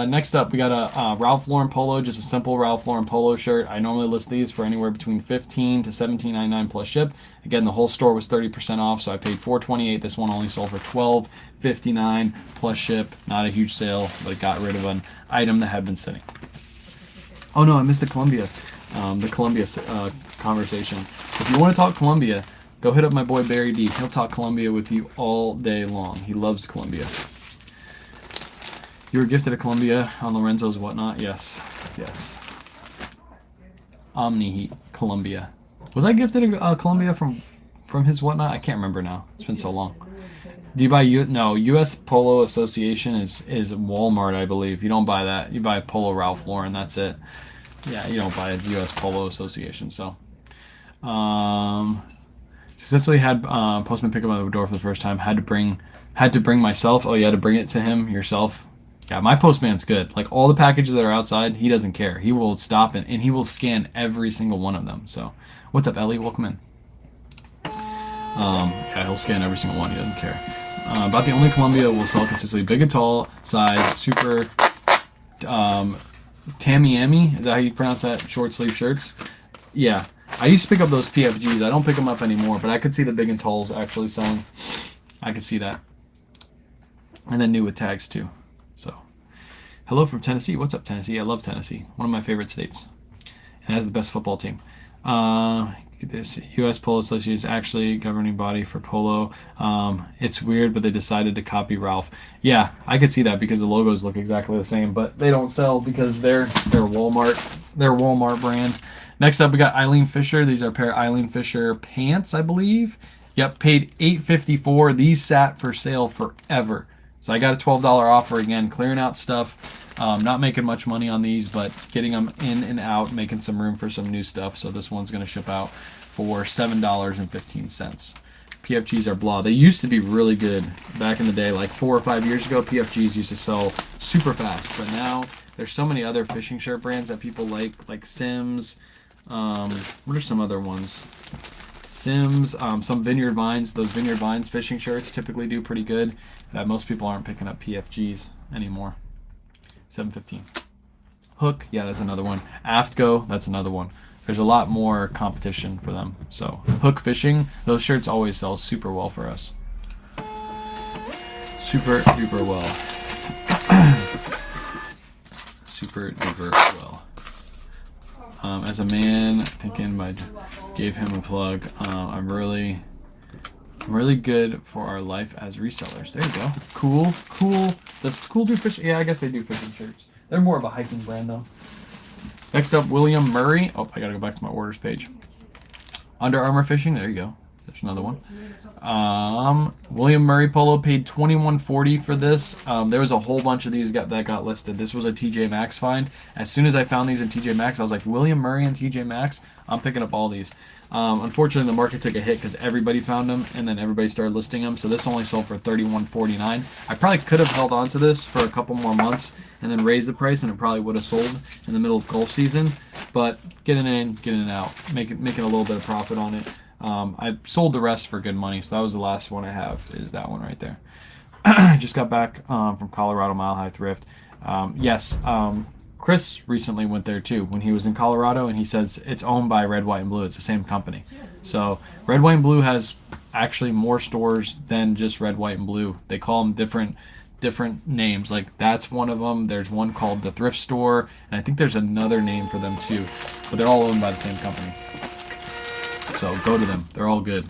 Speaker 1: Next up, we got a Ralph Lauren polo, just a simple Ralph Lauren polo shirt. I normally list these for anywhere between $15 to $17.99 plus ship. Again, the whole store was 30% off, so I paid $4.28. This one only sold for $12.59 plus ship. Not a huge sale, but it got rid of an item that had been sitting. Oh no, I missed the Columbia conversation. If you want to talk Columbia, go hit up my boy Barry D. He'll talk Columbia with you all day long. He loves Columbia. You were gifted a Columbia on Lorenzo's Whatnot? Yes. Omni Heat, Columbia. Was I gifted a Columbia from his Whatnot? I can't remember now. It's been so long. Do you buy no U.S. Polo Association is Walmart, I believe. You don't buy that. You buy Polo Ralph Lauren. That's it. Yeah, you don't buy a U.S. Polo Association. So, um, successfully had postman pick up at the door for the first time. Had to bring myself. Oh, you had to bring it to him yourself. Yeah, my postman's good. Like all the packages that are outside, he doesn't care. He will stop and he will scan every single one of them. So, what's up, Ellie? Welcome in. Yeah, he'll scan every single one. He doesn't care. About the only Columbia we'll sell consistently. Big and tall, size, super. Tamiami, is that how you pronounce that? Short sleeve shirts. Yeah, I used to pick up those PFGs. I don't pick them up anymore, but I could see the big and talls actually selling. I could see that. And then new with tags too. So, hello from Tennessee. What's up, Tennessee? I love Tennessee. One of my favorite states. And has the best football team. This U.S. Polo Association is actually governing body for polo. It's weird, but they decided to copy Ralph. Yeah, I could see that because the logos look exactly the same, but they don't sell because they're Walmart brand. Next up, we got Eileen Fisher. These are a pair of Eileen Fisher pants, I believe. Yep, paid $8.54. These sat for sale forever. So I got a $12 offer again, clearing out stuff. Not making much money on these, but getting them in and out, making some room for some new stuff. So this one's going to ship out for $7.15. PFGs are blah. They used to be really good back in the day, like 4 or 5 years ago. PFGs used to sell super fast, but now there's so many other fishing shirt brands that people like Sims. What are some other ones? Sims, some Vineyard Vines. Those Vineyard Vines fishing shirts typically do pretty good. Most people aren't picking up PFGs anymore. $7.15. Hook, yeah, that's another one. Aftgo, that's another one. There's a lot more competition for them. So Hook Fishing, those shirts always sell super well for us. Super duper well. Super duper well. As a man, thinking I gave him a plug. I'm really good for our life as resellers. There you go. Cool. Does Cool do fishing? Yeah, I guess they do fishing shirts. They're more of a hiking brand though. Next up, William Murray. Oh, I gotta go back to my orders page. Under Armour Fishing. There you go. There's another one. William Murray Polo paid $21.40 for this. There was a whole bunch of these that got listed. This was a TJ Maxx find. As soon as I found these in TJ Maxx, I was like, William Murray and TJ Maxx? I'm picking up all these. Unfortunately, the market took a hit because everybody found them and then everybody started listing them. So this only sold for $31.49. I probably could have held on to this for a couple more months and then raised the price, and it probably would have sold in the middle of golf season. But getting in, getting out, making a little bit of profit on it. I sold the rest for good money, so that was the last one I have, is that one right there. I just got back from Colorado Mile High Thrift. Yes, Chris recently went there too when he was in Colorado, and he says it's owned by Red, White, and Blue. It's the same company. So Red, White, and Blue has actually more stores than just Red, White, and Blue. They call them different names. Like that's one of them. There's one called the Thrift Store, and I think there's another name for them too. But they're all owned by the same company. So go to them. They're all good.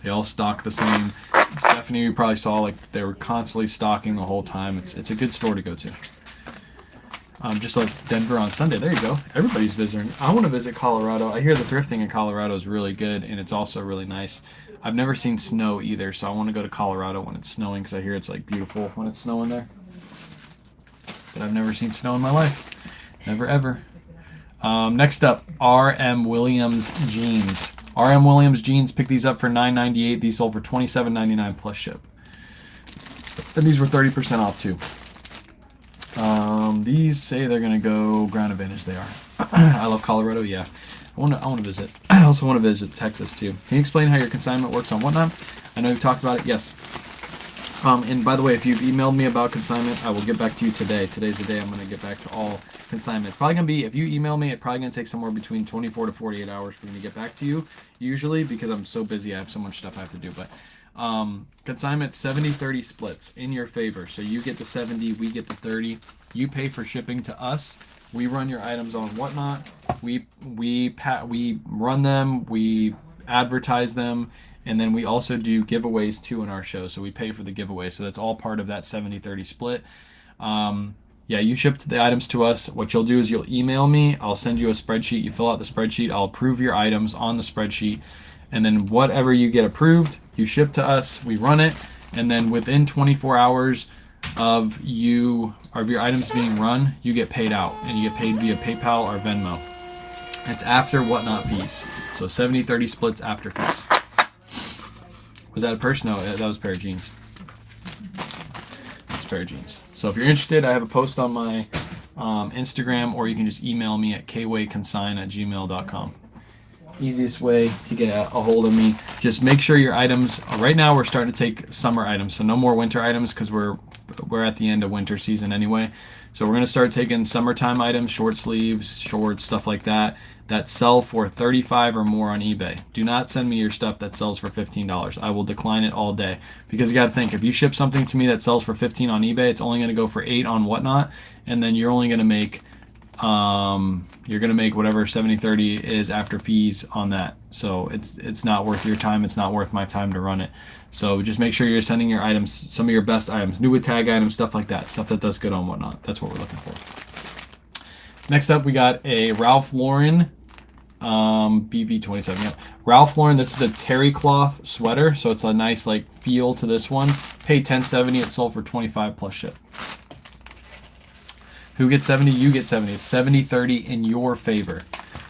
Speaker 1: They all stock the same. Stephanie, you probably saw like they were constantly stocking the whole time. It's a good store to go to. Just like Denver on Sunday. There you go. Everybody's visiting. I want to visit Colorado. I hear the thrifting in Colorado is really good, and it's also really nice. I've never seen snow either, so I want to go to Colorado when it's snowing because I hear it's like beautiful when it's snowing there. But I've never seen snow in my life. Never ever. Next up, RM Williams jeans. RM Williams jeans, pick these up for $9.98. These sold for $27.99 plus ship. And these were 30% off too. These say they're gonna go ground advantage. They are. I love Colorado. Yeah, I want to visit. I also want to visit Texas too. Can you explain how your consignment works on Whatnot? I know you've talked about it. Yes. And by the way, if you've emailed me about consignment, I will get back to you today. Today's the day I'm going to get back to all consignment. It's probably going to be, if you email me, it's probably going to take somewhere between 24 to 48 hours for me to get back to you, usually, because I'm so busy. I have so much stuff I have to do. But consignment 70-30 splits in your favor. So you get the 70, we get the 30. You pay for shipping to us. We run your items on Whatnot. We run them. We advertise them. And then we also do giveaways too in our show. So we pay for the giveaway. So that's all part of that 70-30 split. Yeah, you shipped the items to us. What you'll do is you'll email me. I'll send you a spreadsheet. You fill out the spreadsheet. I'll approve your items on the spreadsheet. And then whatever you get approved, you ship to us. We run it. And then within 24 hours of your items being run, you get paid out. And you get paid via PayPal or Venmo. It's after Whatnot fees. So 70-30 splits after fees. Was that a purse? No, that was a pair of jeans. That's a pair of jeans. So if you're interested, I have a post on my Instagram, or you can just email me at kwayconsign@gmail.com. Easiest way to get a hold of me. Just make sure your items, right now we're starting to take summer items, so no more winter items because we're at the end of winter season anyway. So we're going to start taking summertime items, short sleeves, shorts, stuff like that sell for $35 or more on eBay. Do not send me your stuff that sells for $15. I will decline it all day, because you got to think, if you ship something to me that sells for $15 on eBay, it's only going to go for $8 on Whatnot, and then you're only going to make whatever 70-30 is after fees on that. So it's not worth your time. It's not worth my time to run it. So just make sure you're sending your items, some of your best items, new with tag items, stuff like that, stuff that does good on Whatnot. That's what we're looking for. Next up, we got a Ralph Lauren BV27. Yep. Ralph Lauren. This is a terry cloth sweater, so it's a nice like feel to this one. Paid $10.70. It sold for $25 plus ship. Who gets 70? You get 70. It's 70-30 in your favor.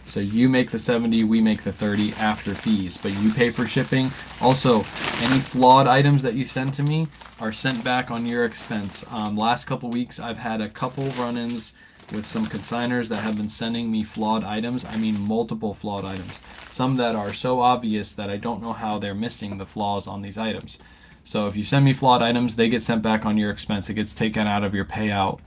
Speaker 1: So you make the 70, we make the 30 after fees, but you pay for shipping. Also, any flawed items that you send to me are sent back on your expense. Last couple weeks, I've had a couple run-ins with some consigners that have been sending me flawed items. I mean, multiple flawed items. Some that are so obvious that I don't know how they're missing the flaws on these items. So if you send me flawed items, they get sent back on your expense. It gets taken out of your payout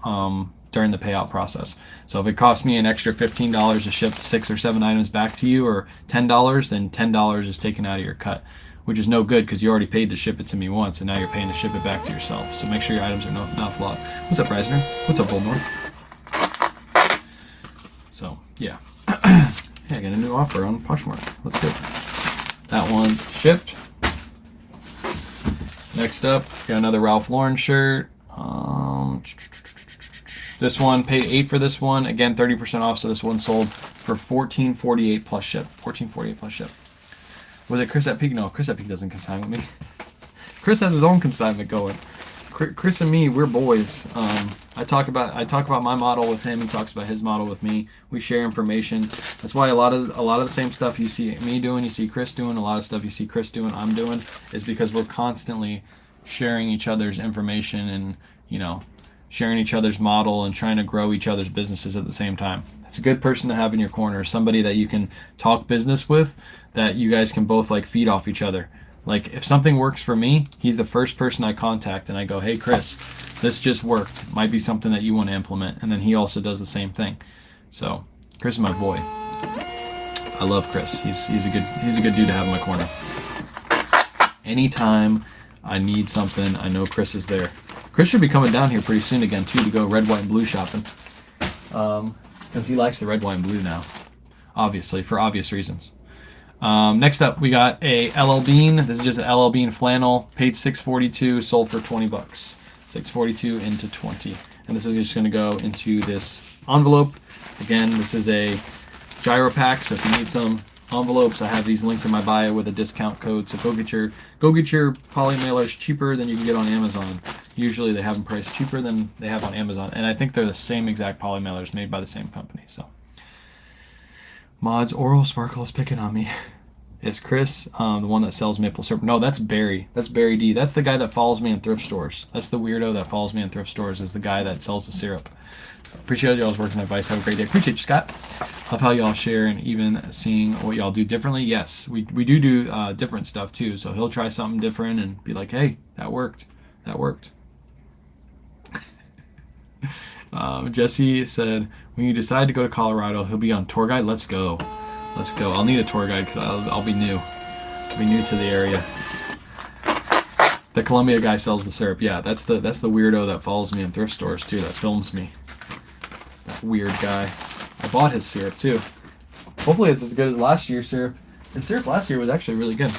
Speaker 1: during the payout process. So if it costs me an extra $15 to ship 6 or 7 items back to you, or $10, then $10 is taken out of your cut, which is no good because you already paid to ship it to me once, and now you're paying to ship it back to yourself. So make sure your items are not flawed. What's up, Reisner? What's up, Bull North? So, yeah. Yeah, I got a new offer on Poshmark. Let's go. That one's shipped. Next up, got another Ralph Lauren shirt. This one, paid $8 for this one. Again, 30% off, so this one sold for $14.48 plus ship. $14.48 plus ship. Was it Chris at Peak? No, Chris at Peak doesn't consign with me. Chris has his own consignment going. Chris and me, we're boys. I talk about my model with him. He talks about his model with me. We share information. That's why a lot of the same stuff you see me doing, you see Chris doing. A lot of stuff you see Chris doing, I'm doing, is because we're constantly sharing each other's information and, you know, sharing each other's model and trying to grow each other's businesses at the same time. It's a good person to have in your corner, somebody that you can talk business with, that you guys can both like feed off each other. Like, if something works for me, he's the first person I contact, and I go, hey, Chris, this just worked. Might be something that you want to implement. And then he also does the same thing. So Chris is my boy. I love Chris. He's a good dude to have in my corner. Anytime I need something, I know Chris is there. Chris should be coming down here pretty soon again, too, to go red, white, and blue shopping. Because he likes the red, white, and blue now. Obviously, for obvious reasons. Next up, we got a LL Bean. This is just an LL Bean flannel. Paid $6.42, sold for $20. $6.42 into 20. And this is just going to go into this envelope. Again, this is a gyro pack, so if you need some envelopes, I have these linked in my bio with a discount code. So go get your poly mailers cheaper than you can get on Amazon. Usually they have them priced cheaper than they have on Amazon, and I think they're the same exact poly mailers made by the same company. So Mods Oral Sparkle is picking on me. Is Chris the one that sells maple syrup? No, that's Barry. That's Barry D. That's the guy that follows me in thrift stores. That's the weirdo that follows me in thrift stores, is the guy that sells the syrup. Appreciate y'all's work and advice. Have a great day. Appreciate you, Scott. Love how y'all share and even seeing what y'all do differently. Yes, we do different stuff too. So he'll try something different and be like, hey, that worked. That worked. Jesse said, when you decide to go to Colorado, he'll be on tour guide. Let's go. Let's go. I'll need a tour guide because I'll be new. I'll be new to the area. The Columbia guy sells the syrup. Yeah, that's the weirdo that follows me in thrift stores too, that films me. That weird guy. I bought his syrup too. Hopefully it's as good as last year's syrup. The syrup last year was actually really good.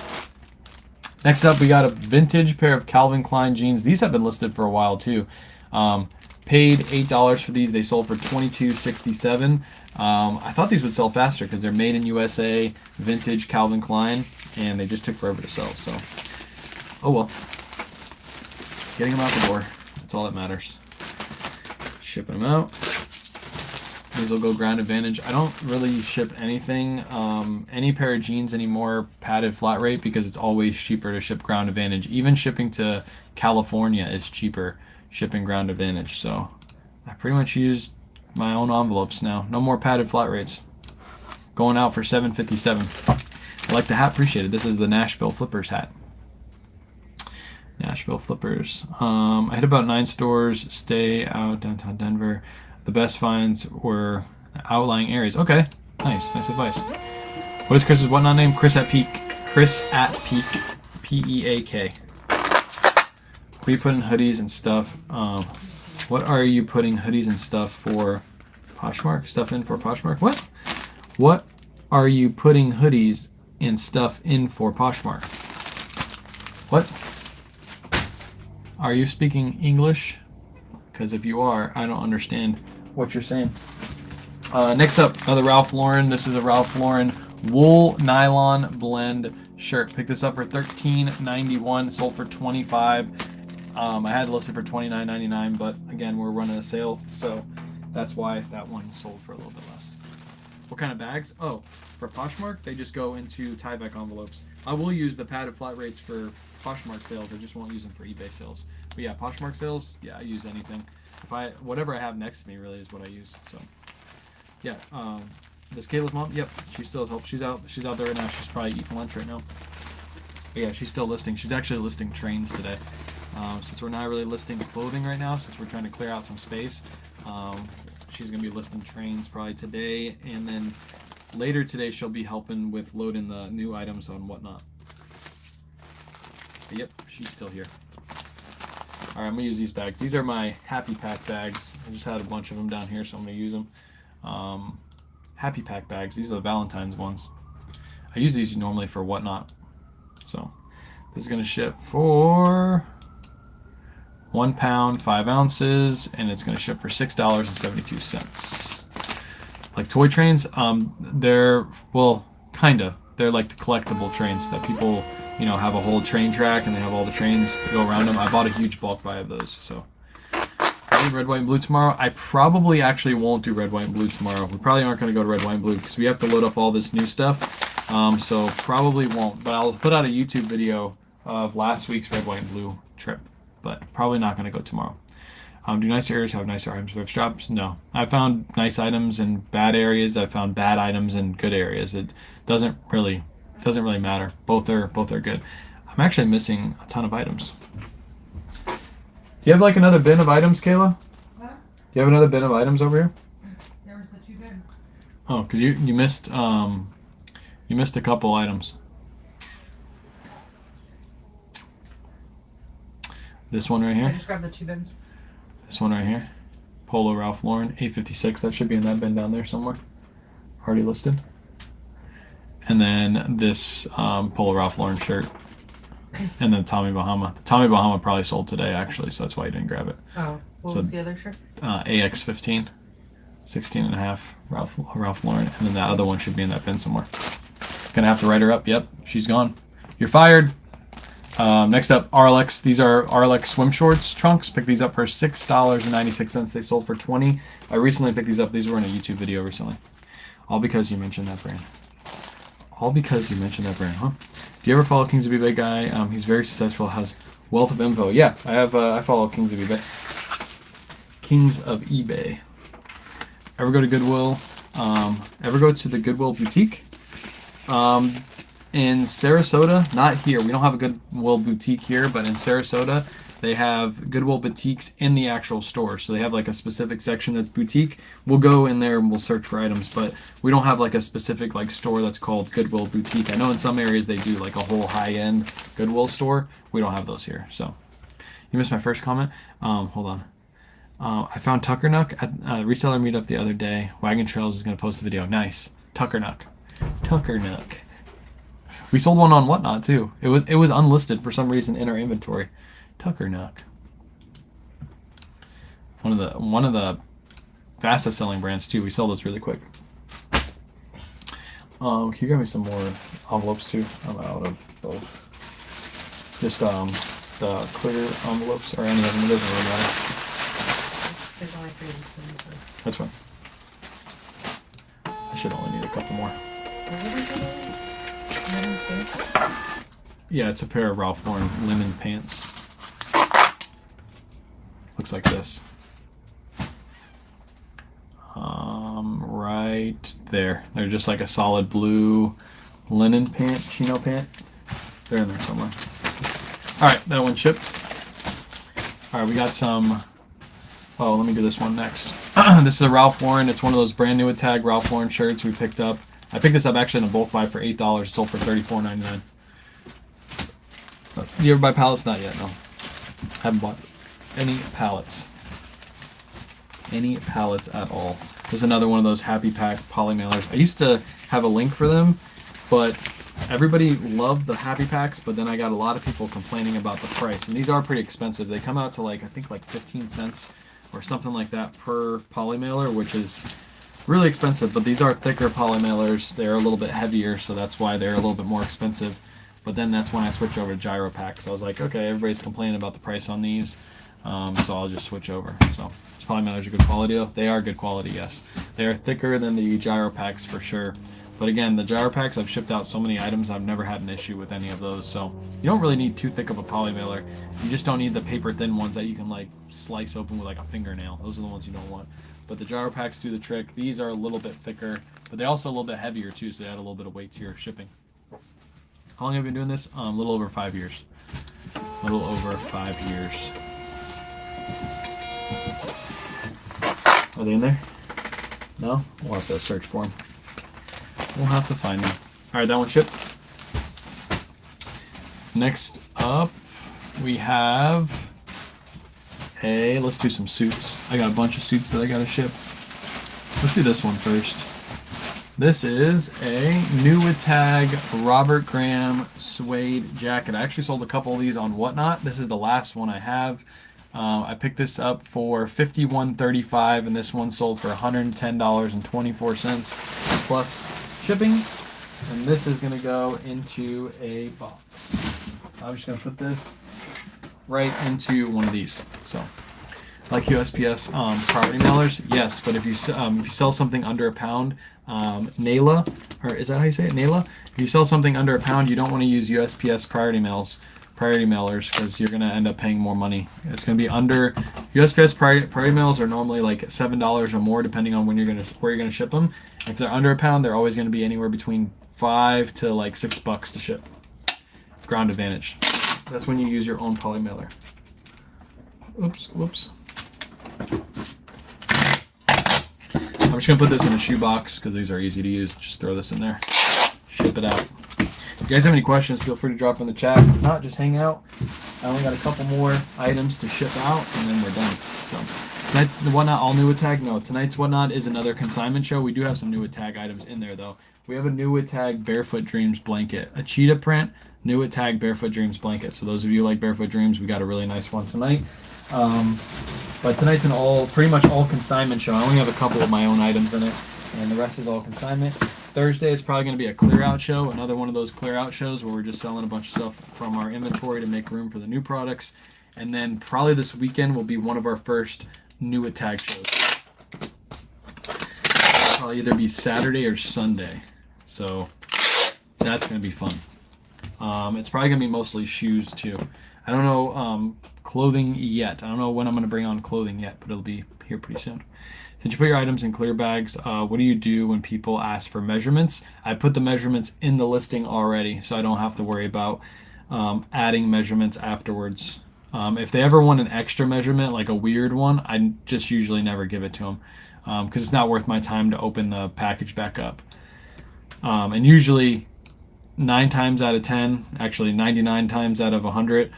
Speaker 1: Next up, we got a vintage pair of Calvin Klein jeans. These have been listed for a while too. Paid paid $8 for these. They sold for $22.67. I thought these would sell faster because they're made in USA, vintage Calvin Klein, and they just took forever to sell. So, oh well. Getting them out the door. That's all that matters. Shipping them out. These will go ground advantage. I don't really ship anything, any pair of jeans anymore, padded flat rate, because it's always cheaper to ship ground advantage. Even shipping to California is cheaper shipping ground advantage. So I pretty much used my own envelopes now. No more padded flat rates. Going out for $7.57. I like the hat. Appreciate it. This is the Nashville Flippers hat. Nashville Flippers. I hit about 9 stores. Stay out downtown Denver. The best finds were outlying areas. Okay, nice advice. What is Chris's Whatnot name? Chris at Peak. Chris at Peak. P-E-A-K. What are you putting hoodies and stuff? What are you putting hoodies and stuff for Poshmark? Stuff in for Poshmark? What? What are you putting hoodies and stuff in for Poshmark? What? Are you speaking English? Because if you are, I don't understand what you're saying. Next up, another Ralph Lauren. This is a Ralph Lauren wool nylon blend shirt. Picked this up for $13.91. Sold for $25. I had it listed for $29.99, but again, we're running a sale, so that's why that one sold for a little bit less. What kind of bags? Oh, for Poshmark, they just go into tie-back envelopes. I will use the padded flat rates for Poshmark sales. I just won't use them for eBay sales. But yeah, Poshmark sales, yeah, I use anything. Whatever I have next to me really is what I use. So yeah, this Kayla's mom, yep, she still helps. She's out there right now. She's probably eating lunch right now. But yeah, she's still listing. She's actually listing trains today. Since we're not really listing clothing right now, since we're trying to clear out some space, she's gonna be listing trains probably today, and then later today she'll be helping with loading the new items on Whatnot. But yep, she's still here. All right, I'm gonna use these bags. These are my Happy Pack bags. I just had a bunch of them down here, so I'm gonna use them. Happy Pack bags. These are the Valentine's ones. I use these normally for Whatnot. So this is gonna ship for 1 pound, 5 ounces, and it's gonna ship for $6.72. Like toy trains, they're, well, kinda. They're like the collectible trains that people, you know, have a whole train track and they have all the trains that go around them. I bought a huge bulk buy of those. So I need red, white, and blue tomorrow. I probably actually won't do red, white, and blue tomorrow. We probably aren't going to go to red, white, and blue because we have to load up all this new stuff. So probably won't. But I'll put out a YouTube video of last week's red, white, and blue trip. But probably not going to go tomorrow. Do nicer areas have nicer items thrift shops? No. I found nice items in bad areas. I found bad items in good areas. It doesn't really matter. Both are good. I'm actually missing a ton of items. Do you have like another bin of items, Kayla? What? Do you have another bin of items over here?
Speaker 2: There was the 2 bins.
Speaker 1: Oh, because you missed a couple items. This one right here.
Speaker 2: I just grabbed the 2 bins.
Speaker 1: This one right here. Polo Ralph Lauren, $8.56. That should be in that bin down there somewhere. Already listed. And then this Polo Ralph Lauren shirt. And then Tommy Bahama. The Tommy Bahama probably sold today, actually, so that's why you didn't grab it.
Speaker 2: Oh, what was the other shirt?
Speaker 1: AX15. 16.5 Ralph Lauren. And then that other one should be in that bin somewhere. Gonna have to write her up. Yep, she's gone. You're fired. Next up, RLX. These are RLX swim shorts trunks. Picked these up for $6.96. They sold for $20. I recently picked these up. These were in a YouTube video recently. All because you mentioned that brand. All because you mentioned that brand, huh? Do you ever follow Kings of eBay guy? He's very successful, has wealth of info. Yeah, I have. I follow Kings of eBay. Kings of eBay. Ever go to Goodwill? Ever go to the Goodwill boutique? In Sarasota, not here. We don't have a Goodwill boutique here, but in Sarasota, they have Goodwill boutiques in the actual store. So they have like a specific section that's boutique. We'll go in there and we'll search for items, but we don't have like a specific like store that's called Goodwill boutique. I know in some areas they do like a whole high-end Goodwill store. We don't have those here. So you missed my first comment. Hold on. I found Tucker Nuck at reseller meetup the other day. Wagon Trails is going to post the video. Nice. Tucker Nuck. Tucker Nuck. We sold one on Whatnot too. It was unlisted for some reason in our inventory. Tucker Nuck. One of the fastest selling brands too. We sell those really quick. Can you grab me some more envelopes too? I'm out of both. Just the clear envelopes or any of them. It doesn't really matter.
Speaker 2: There's only 3 instances.
Speaker 1: That's fine. I should only need a couple more. Yeah, it's a pair of Ralph Lauren linen pants. Looks like this. Right there. They're just like a solid blue linen pant, chino pant. They're in there somewhere. All right, that one shipped. All right, we got some. Oh, let me do this one next. This is a Ralph Lauren. It's one of those brand new with tag Ralph Lauren shirts we picked up. I picked this up actually in a bulk buy for $8. Sold for $34.99. You ever buy pallets? Not yet, no. Haven't bought any pallets. Any pallets at all. This is another one of those Happy Pack poly mailers. I used to have a link for them, but everybody loved the Happy Packs, but then I got a lot of people complaining about the price. And these are pretty expensive. They come out to I think 15 cents or something like that per poly mailer, which is really expensive. But these are thicker poly mailers. They're a little bit heavier, so that's why they're a little bit more expensive. But then that's when I switched over to gyro packs. I was like, okay, everybody's complaining about the price on these, so I'll just switch over. So these poly mailers are good quality though. They are good quality, yes. They are thicker than the gyro packs for sure. But again, the gyro packs, I've shipped out so many items, I've never had an issue with any of those. So you don't really need too thick of a poly mailer. You just don't need the paper thin ones that you can slice open with a fingernail. Those are the ones you don't want. But the gyro packs do the trick. These are a little bit thicker, but they're also a little bit heavier too, so they add a little bit of weight to your shipping. How long have you been doing this? A little over 5 years. A little over 5 years. Are they in there? No? We'll have to search for them. We'll have to find them. Alright, that one shipped. Next up, we have let's do some suits. I got a bunch of suits that I gotta ship. Let's do this one first. This is a new with tag Robert Graham suede jacket. I actually sold a couple of these on Whatnot. This is the last one I have. I picked this up for $51.35, and this one sold for $110.24 plus shipping. And this is going to go into a box. I'm just going to put this right into one of these. So, like USPS property mailers, yes. But if you sell something under a pound, NAILA, or is that how you say it, NAILA? If you sell something under a pound, you don't want to use USPS priority mailers because you're going to end up paying more money. It's going to be under USPS priority mails are normally $7 or more depending on where you're going to ship them. If they're under a pound, they're always going to be anywhere between $5 to $6 to ship. Ground advantage. That's when you use your own poly mailer. Oops, whoops. I'm just going to put this in a shoebox because these are easy to use. Just throw this in there. Ship it out. If you guys have any questions, feel free to drop in the chat. If not, just hang out. I only got a couple more items to ship out, and then we're done. So tonight's the Whatnot all new with tag. No, tonight's Whatnot is another consignment show. We do have some new with tag items in there, though. We have a new with tag Barefoot Dreams blanket, a cheetah print new with tag Barefoot Dreams blanket. So those of you who like Barefoot Dreams, we got a really nice one tonight. But tonight's pretty much all consignment show. I only have a couple of my own items in it, and the rest is all consignment. Thursday is probably going to be a clear out show, another one of those clear out shows where we're just selling a bunch of stuff from our inventory to make room for the new products. And then probably this weekend will be one of our first new with tag shows. It'll either be Saturday or Sunday. So that's going to be fun. It's probably going to be mostly shoes too. I don't know clothing yet. I don't know when I'm going to bring on clothing yet, but it'll be here pretty soon. Since you put your items in clear bags, what do you do when people ask for measurements? I put the measurements in the listing already, so I don't have to worry about adding measurements afterwards. If they ever want an extra measurement, like a weird one, I just usually never give it to them because it's not worth my time to open the package back up. And usually 9 times out of 10, actually 99 times out of 100,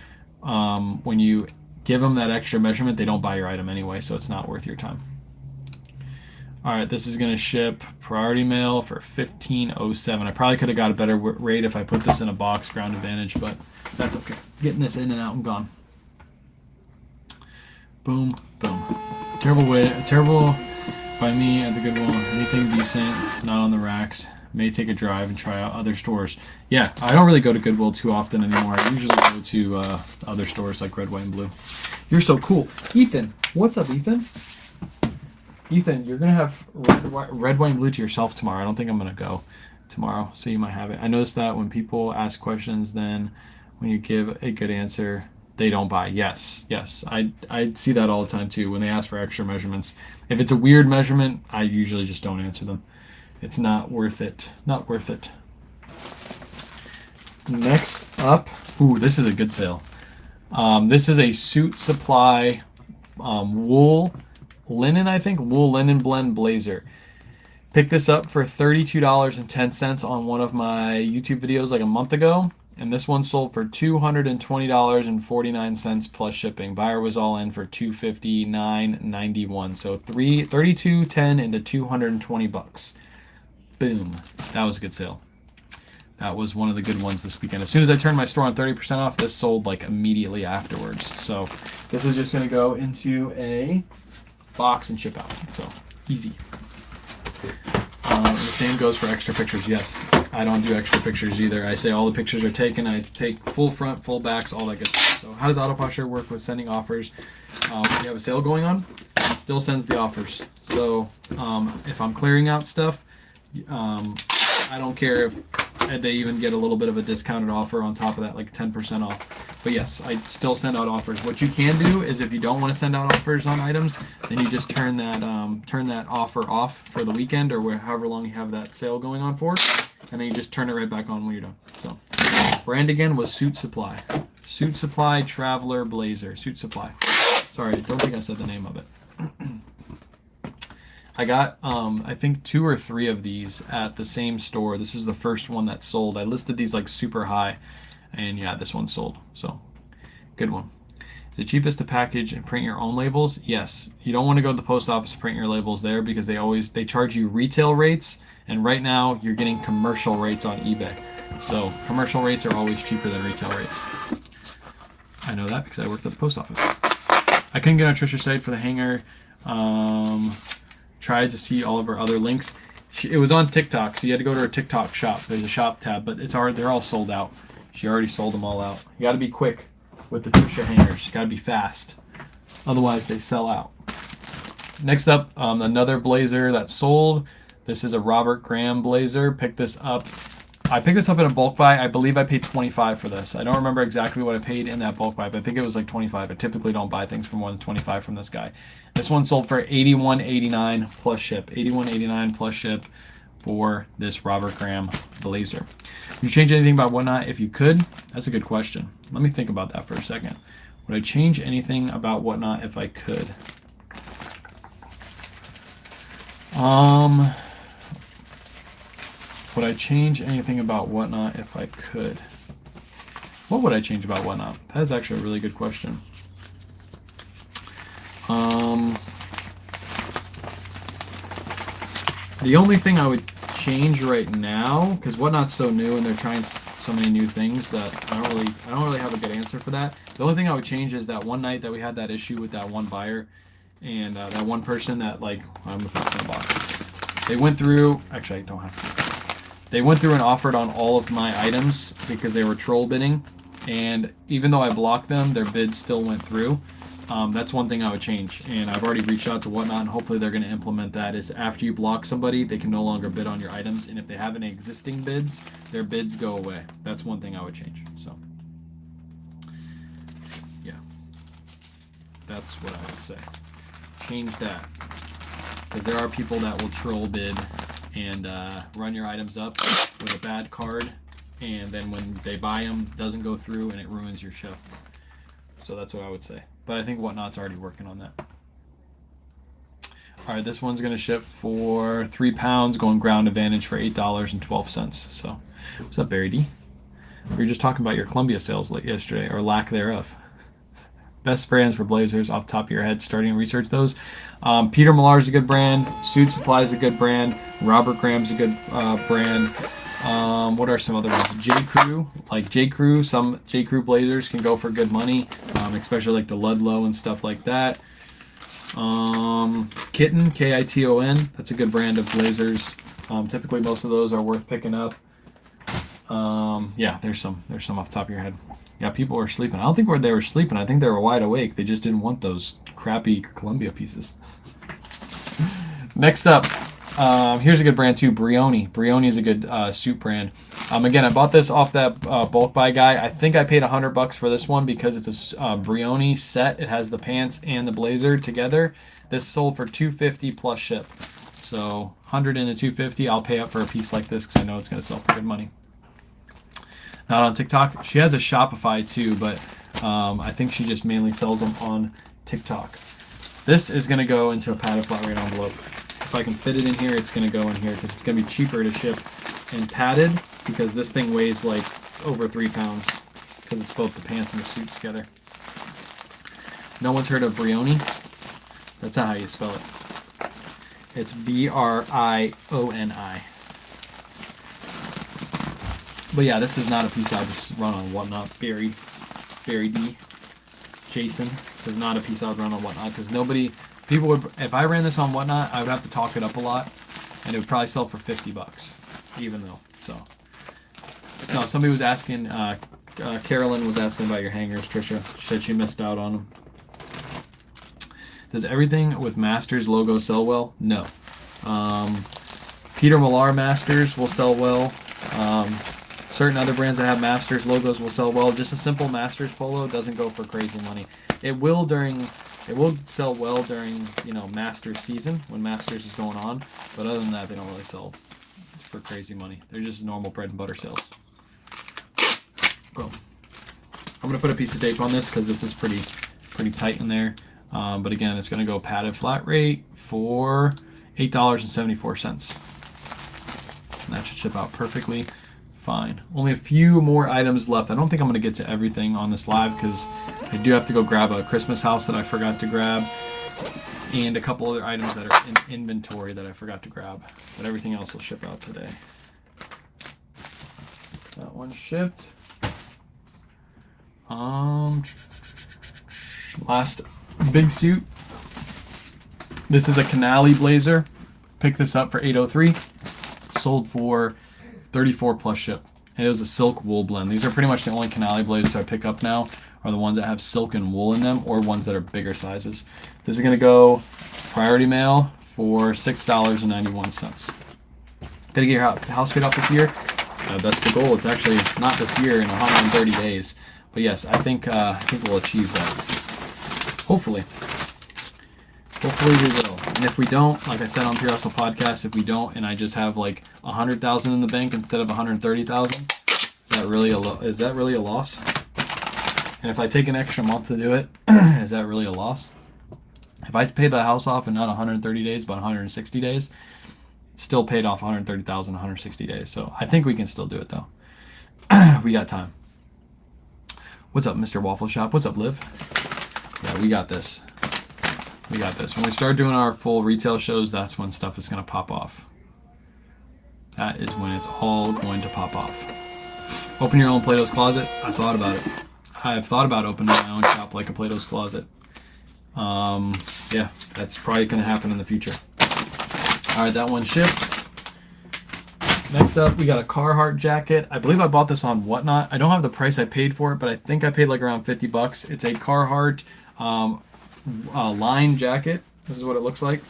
Speaker 1: when you give them that extra measurement, they don't buy your item anyway, so it's not worth your time. All right, this is going to ship priority mail for $15.07. I probably could have got a better rate if I put this in a box, ground advantage, but that's okay. Getting this in and out and gone. Boom, boom. Terrible by me at the Goodwill. Anything decent, not on the racks. May take a drive and try out other stores. Yeah, I don't really go to Goodwill too often anymore. I usually go to other stores like Red, White, and Blue. You're so cool. Ethan, what's up, Ethan? Ethan, you're going to have red, white, and blue to yourself tomorrow. I don't think I'm going to go tomorrow, so you might have it. I noticed that when people ask questions, then when you give a good answer, they don't buy. Yes. I see that all the time, too, when they ask for extra measurements. If it's a weird measurement, I usually just don't answer them. It's not worth it. Not worth it. Next up, ooh, this is a good sale. This is a Suit Supply wool linen, I think, wool linen blend blazer. Picked this up for $32.10 on one of my YouTube videos like a month ago, and this one sold for $220.49 plus shipping. Buyer was all in for $259.91, so $32.10 into $220. Boom, that was a good sale. That was one of the good ones this weekend. As soon as I turned my store on 30% off, this sold like immediately afterwards. So this is just going to go into a box and ship out. So easy. The same goes for extra pictures. Yes, I don't do extra pictures either. I say all the pictures are taken. I take full front, full backs, all that good stuff. So how does AutoPosher work with sending offers? When you have a sale going on, it still sends the offers. So if I'm clearing out stuff, I don't care if they even get a little bit of a discounted offer on top of that, like 10% off. But yes, I still send out offers. What you can do is if you don't want to send out offers on items, then you just turn that offer off for the weekend or however long you have that sale going on for, and then you just turn it right back on when you're done. So brand again was Suit Supply. Suit Supply Traveler Blazer. Suit Supply. Sorry, I don't think I said the name of it. I got, I think 2 or 3 of these at the same store. This is the first one that sold. I listed these like super high, and yeah, this one sold. So, good one. Is it cheapest to package and print your own labels? Yes. You don't want to go to the post office to print your labels there because they charge you retail rates, and right now you're getting commercial rates on eBay. So, commercial rates are always cheaper than retail rates. I know that because I worked at the post office. I couldn't get on Trisha's site for the hanger. Tried to see all of her other links. It was on TikTok, so you had to go to her TikTok shop. There's a shop tab, but they're all sold out. She already sold them all out. You got to be quick with the Trisha hangers. You got to be fast, otherwise they sell out. Next up, another blazer that sold. This is a Robert Graham blazer. Picked this up. I picked this up in a bulk buy. I believe I paid $25 for this. I don't remember exactly what I paid in that bulk buy, but I think it was like $25. I typically don't buy things for more than $25 from this guy. This one sold for $81.89 plus ship. $81.89 plus ship for this Robert Graham blazer. Would you change anything about Whatnot if you could? That's a good question. Let me think about that for a second. Would I change anything about Whatnot if I could? Would I change anything about Whatnot if I could? What would I change about Whatnot? That is actually a really good question. The only thing I would change right now, because Whatnot's so new and they're trying so many new things that I don't really have a good answer for that. The only thing I would change is that one night that we had that issue with that one buyer and that one person that I'm gonna put this in a box. They went through. Actually, I don't have to. They went through and offered on all of my items because they were troll bidding, and even though I blocked them, their bids still went through. That's one thing I would change, and I've already reached out to Whatnot, and hopefully they're going to implement that. Is after you block somebody, they can no longer bid on your items, and if they have any existing bids, their bids go away. That's one thing I would change. So, yeah, that's what I would say. Change that, because there are people that will troll bid and run your items up with a bad card, and then when they buy them, it doesn't go through and it ruins your show. So that's what I would say. But I think Whatnot's already working on that. All right, this one's going to ship for 3 pounds, going ground advantage for $8.12. So, what's up, Barry D? We were just talking about your Columbia sales yesterday, or lack thereof. Best brands for blazers off the top of your head, starting to research those. Peter Millar's a good brand. Suit Supply is a good brand. Robert Graham's a good brand. What are some other ones? J. Crew. Like J. Crew. Some J. Crew blazers can go for good money, especially like the Ludlow and stuff like that. Kitten, Kiton. That's a good brand of blazers. Typically, most of those are worth picking up. Yeah, there's some off the top of your head. Yeah, people were sleeping. I don't think they were sleeping. I think they were wide awake. They just didn't want those crappy Columbia pieces. Next up, here's a good brand too, Brioni. Brioni is a good suit brand. Again, I bought this off that bulk buy guy. I think I paid $100 for this one because it's a Brioni set. It has the pants and the blazer together. This sold for $250 plus ship. So 100 into 250. I'll pay up for a piece like this because I know it's going to sell for good money. Not on TikTok. She has a Shopify too, but I think she just mainly sells them on TikTok. This is going to go into a padded flat rate envelope. If I can fit it in here, it's going to go in here because it's going to be cheaper to ship in padded because this thing weighs like over 3 pounds because it's both the pants and the suits together. No one's heard of Brioni? That's not how you spell it. It's Brioni. But yeah, this is not a piece I would just run on Whatnot. Barry D. Jason is not a piece I would run on Whatnot because people would, if I ran this on Whatnot, I would have to talk it up a lot and it would probably sell for $50 even though. So, no, somebody was asking, Carolyn was asking about your hangers, Trisha. She said she missed out on them. Does everything with Masters logo sell well? No. Peter Millar Masters will sell well. Certain other brands that have Masters logos will sell well. Just a simple Masters polo doesn't go for crazy money. It will sell well during, Masters season when Masters is going on. But other than that, they don't really sell for crazy money. They're just normal bread and butter sales. Boom. I'm gonna put a piece of tape on this because this is pretty tight in there. But again, it's gonna go padded flat rate for $8.74. And that should ship out perfectly fine. Only a few more items left. I don't think I'm going to get to everything on this live because I do have to go grab a Christmas house that I forgot to grab and a couple other items that are in inventory that I forgot to grab. But everything else will ship out today. That one shipped. Last big suit. This is a Canali blazer. Picked this up for $803. Sold for $34 plus ship. And it was a silk wool blend. These are pretty much the only Canali blazers I pick up now are the ones that have silk and wool in them or ones that are bigger sizes. This is going to go priority mail for $6.91. Gonna get your house paid off this year? That's the goal. It's actually not this year, in 130 days. But yes, I think we'll achieve that. Hopefully. Hopefully we will. And if we don't, like I said on Pure Hustle Podcast, if we don't, and I just have like 100,000 in the bank instead of 130,000, is that really a loss? And if I take an extra month to do it, is that really a loss? If I pay the house off in not 130 days, but 160 days, it's still paid off 130,000 in 160 days. So I think we can still do it though. We got time. What's up, Mr. Waffle Shop? What's up, Liv? Yeah, we got this. We got this. When we start doing our full retail shows, that's when stuff is going to pop off. That is when it's all going to pop off. Open your own Plato's Closet. I've thought about it. I've thought about opening my own shop like a Plato's Closet. Yeah, that's probably going to happen in the future. All right, that one shipped. Next up, we got a Carhartt jacket. I believe I bought this on Whatnot. I don't have the price I paid for it, but I think I paid like around $50. It's a Carhartt line jacket. This is what it looks like.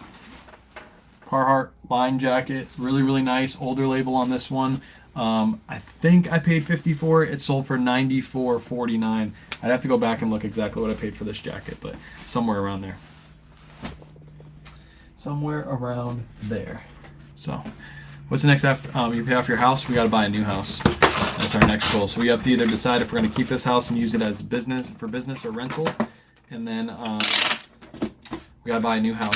Speaker 1: Carhartt line jacket. Really, really nice. Older label on this one. I think I paid $50 for it. It sold for $94.49. I'd have to go back and look exactly what I paid for this jacket, but somewhere around there. Somewhere around there. So, what's the next after you pay off your house? We got to buy a new house. That's our next goal. So we have to either decide if we're going to keep this house and use it as business or rental, and then we got to buy a new house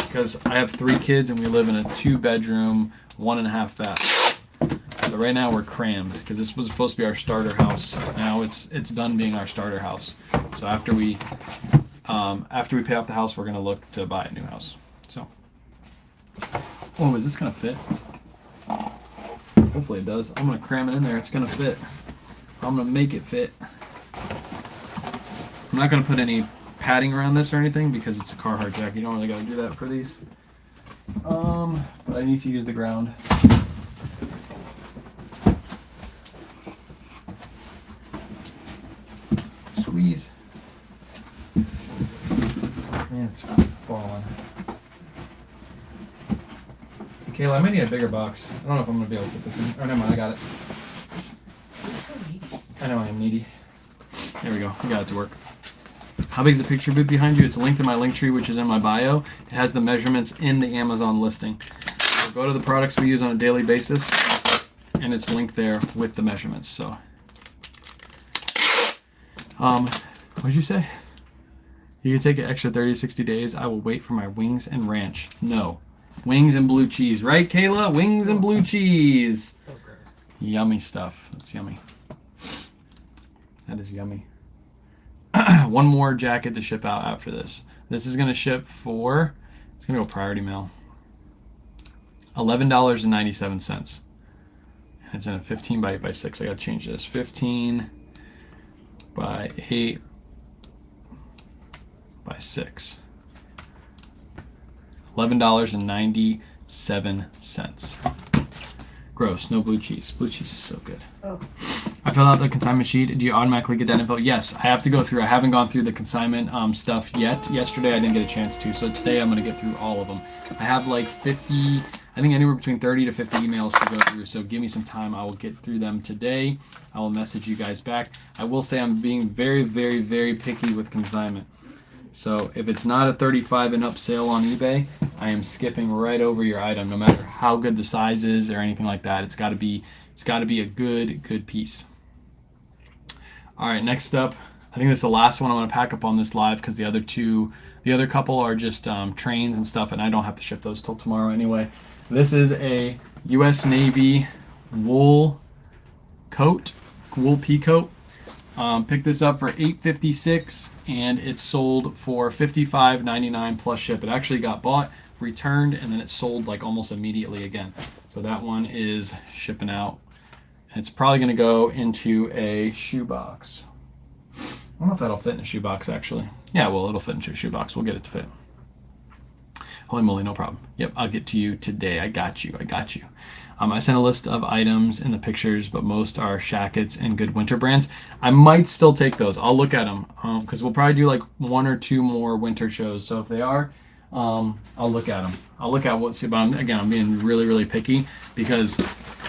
Speaker 1: because I have 3 kids and we live in a 2-bedroom, 1.5 bath. So right now we're crammed because this was supposed to be our starter house. Now it's done being our starter house. So after we pay off the house, we're going to look to buy a new house. So, oh, is this going to fit? Hopefully it does. I'm going to cram it in there. It's going to fit. I'm going to make it fit. I'm not going to put any padding around this or anything because it's a Carhartt jacket. You don't really got to do that for these. But I need to use the ground. Squeeze. Man, it's falling. Kayla, I might need a bigger box. I don't know if I'm going to be able to put this in. Oh, never mind, I got it. I know I am needy. There we go. We got it to work. How big is the picture booth behind you? It's linked to my link tree, which is in my bio. It has the measurements in the Amazon listing. So go to the products we use on a daily basis, and it's linked there with the measurements. So, what did you say? You can take an extra 30 to 60 days. I will wait for my wings and ranch. No. Wings and blue cheese. Right, Kayla? Wings and blue cheese.
Speaker 2: So gross.
Speaker 1: Yummy stuff. That's yummy. That is yummy. One more jacket to ship out after this. This is going to ship for, it's going to go priority mail. $11.97. And it's in a 15 by 8 by 6. I got to change this. 15 by 8 by 6. $11.97. Gross. No blue cheese. Blue cheese is so good.
Speaker 2: Oh.
Speaker 1: I filled out the consignment sheet. Do you automatically get that info? Yes, I have to go through. I haven't gone through the consignment stuff yet. Yesterday I didn't get a chance to, so today I'm going to get through all of them. I have like 50, I think anywhere between 30 to 50 emails to go through, so give me some time. I will get through them today. I will message you guys back. I will say I'm being very, very, very picky with consignment. So if it's not a 35 and up sale on eBay, I am skipping right over your item, no matter how good the size is or anything like that. It's got to be a good piece. All right, next up, I think this is the last one I'm going to pack up on this live because the other couple are just trains and stuff, and I don't have to ship those till tomorrow anyway. This is a U.S. Navy wool pea coat. Picked this up for $8.56, and it's sold for $55.99 plus ship. It actually got bought, returned, and then it sold like almost immediately again. So that one is shipping out. It's probably going to go into a shoebox. I don't know if that'll fit in a shoebox, actually. Yeah, well, it'll fit into a shoebox. We'll get it to fit. Holy moly, no problem. Yep, I'll get to you today. I got you. I sent a list of items in the pictures, but most are Shackets and good winter brands. I might still take those. I'll look at them because we'll probably do like 1 or 2 more winter shows. So if they are, I'll look at them. I'll look at what, but I'm being really, really picky because,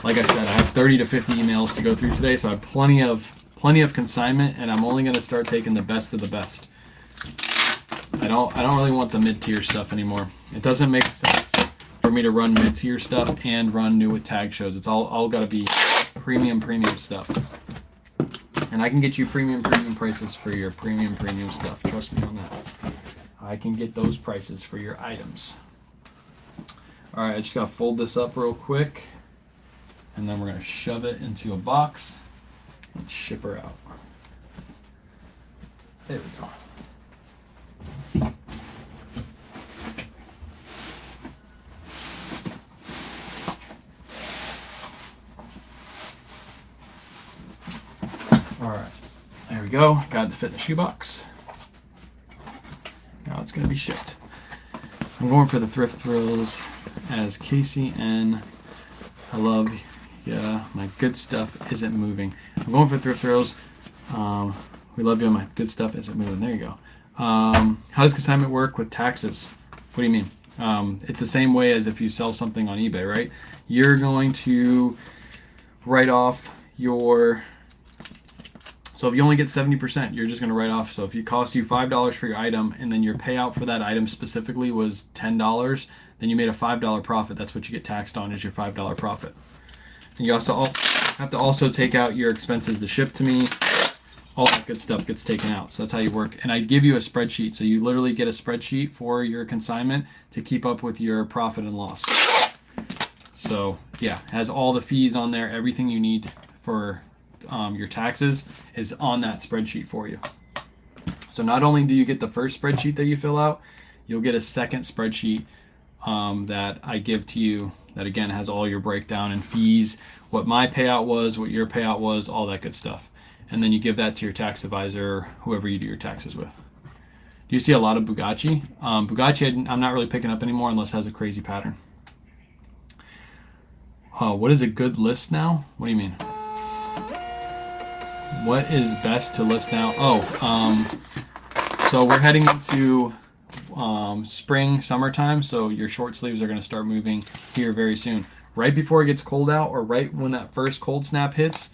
Speaker 1: like I said, I have 30 to 50 emails to go through today, so I have plenty of consignment, and I'm only going to start taking the best of the best. I don't really want the mid-tier stuff anymore. It doesn't make sense for me to run mid-tier stuff and run new with tag shows. It's all got to be premium stuff. And I can get you premium prices for your premium stuff. Trust me on that. I can get those prices for your items. All right, I just got to fold this up real quick, and then we're going to shove it into a box and ship her out. There we go. All right, there we go. Got it to fit in the shoebox. Now it's going to be shipped. I'm going for the Thrift Thrills as Casey N. I love, yeah, my good stuff isn't moving. I'm going for Thrift Thrills. We love you. My good stuff isn't moving. There you go. How does consignment work with taxes? What do you mean? It's the same way as if you sell something on eBay, right? You're going to write off your... So if you only get 70%, you're just going to write off. So if it cost you $5 for your item and then your payout for that item specifically was $10, then you made a $5 profit. That's what you get taxed on, is your $5 profit. And you also have to also take out your expenses to ship to me. All that good stuff gets taken out. So that's how you work. And I give you a spreadsheet. So you literally get a spreadsheet for your consignment to keep up with your profit and loss. So yeah, it has all the fees on there. Everything you need for your taxes is on that spreadsheet for you. So not only do you get the first spreadsheet that you fill out, you'll get a second spreadsheet that I give to you that again has all your breakdown and fees, what my payout was, what your payout was, all that good stuff. And then you give that to your tax advisor or whoever you do your taxes with. Do you see a lot of Bugatti? Bugatti, I'm not really picking up anymore unless it has a crazy pattern. What is a good list now? What do you mean? What is best to list now? So we're heading into spring, summertime, so your short sleeves are going to start moving here very soon. Right before it gets cold out, or right when that first cold snap hits,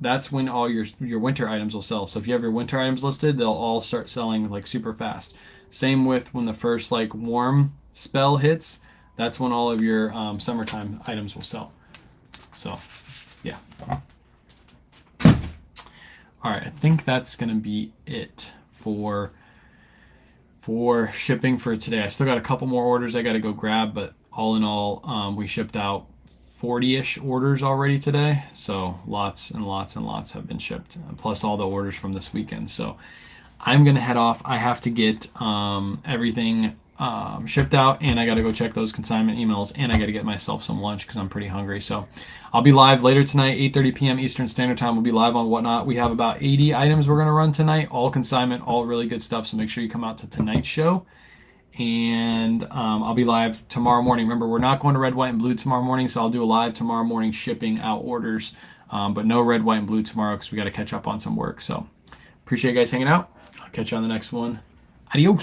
Speaker 1: that's when all your winter items will sell. So if you have your winter items listed, they'll all start selling like super fast. Same with when the first like warm spell hits, that's when all of your summertime items will sell. So, yeah. All right, I think that's gonna be it for shipping for today. I still got a couple more orders I got to go grab, but all in all, we shipped out 40-ish orders already today. So lots and lots and lots have been shipped, plus all the orders from this weekend. So I'm gonna head off. I have to get everything shipped out, and I got to go check those consignment emails, and I got to get myself some lunch because I'm pretty hungry. So I'll be live later tonight, 8:30 p.m. Eastern Standard Time. We'll be live on Whatnot. We have about 80 items we're going to run tonight, all consignment, all really good stuff. So make sure you come out to tonight's show. And I'll be live tomorrow morning. Remember, we're not going to red, white, and blue tomorrow morning, so I'll do a live tomorrow morning shipping out orders. But no red, white, and blue tomorrow because we got to catch up on some work. So appreciate you guys hanging out. I'll catch you on the next one. Adios.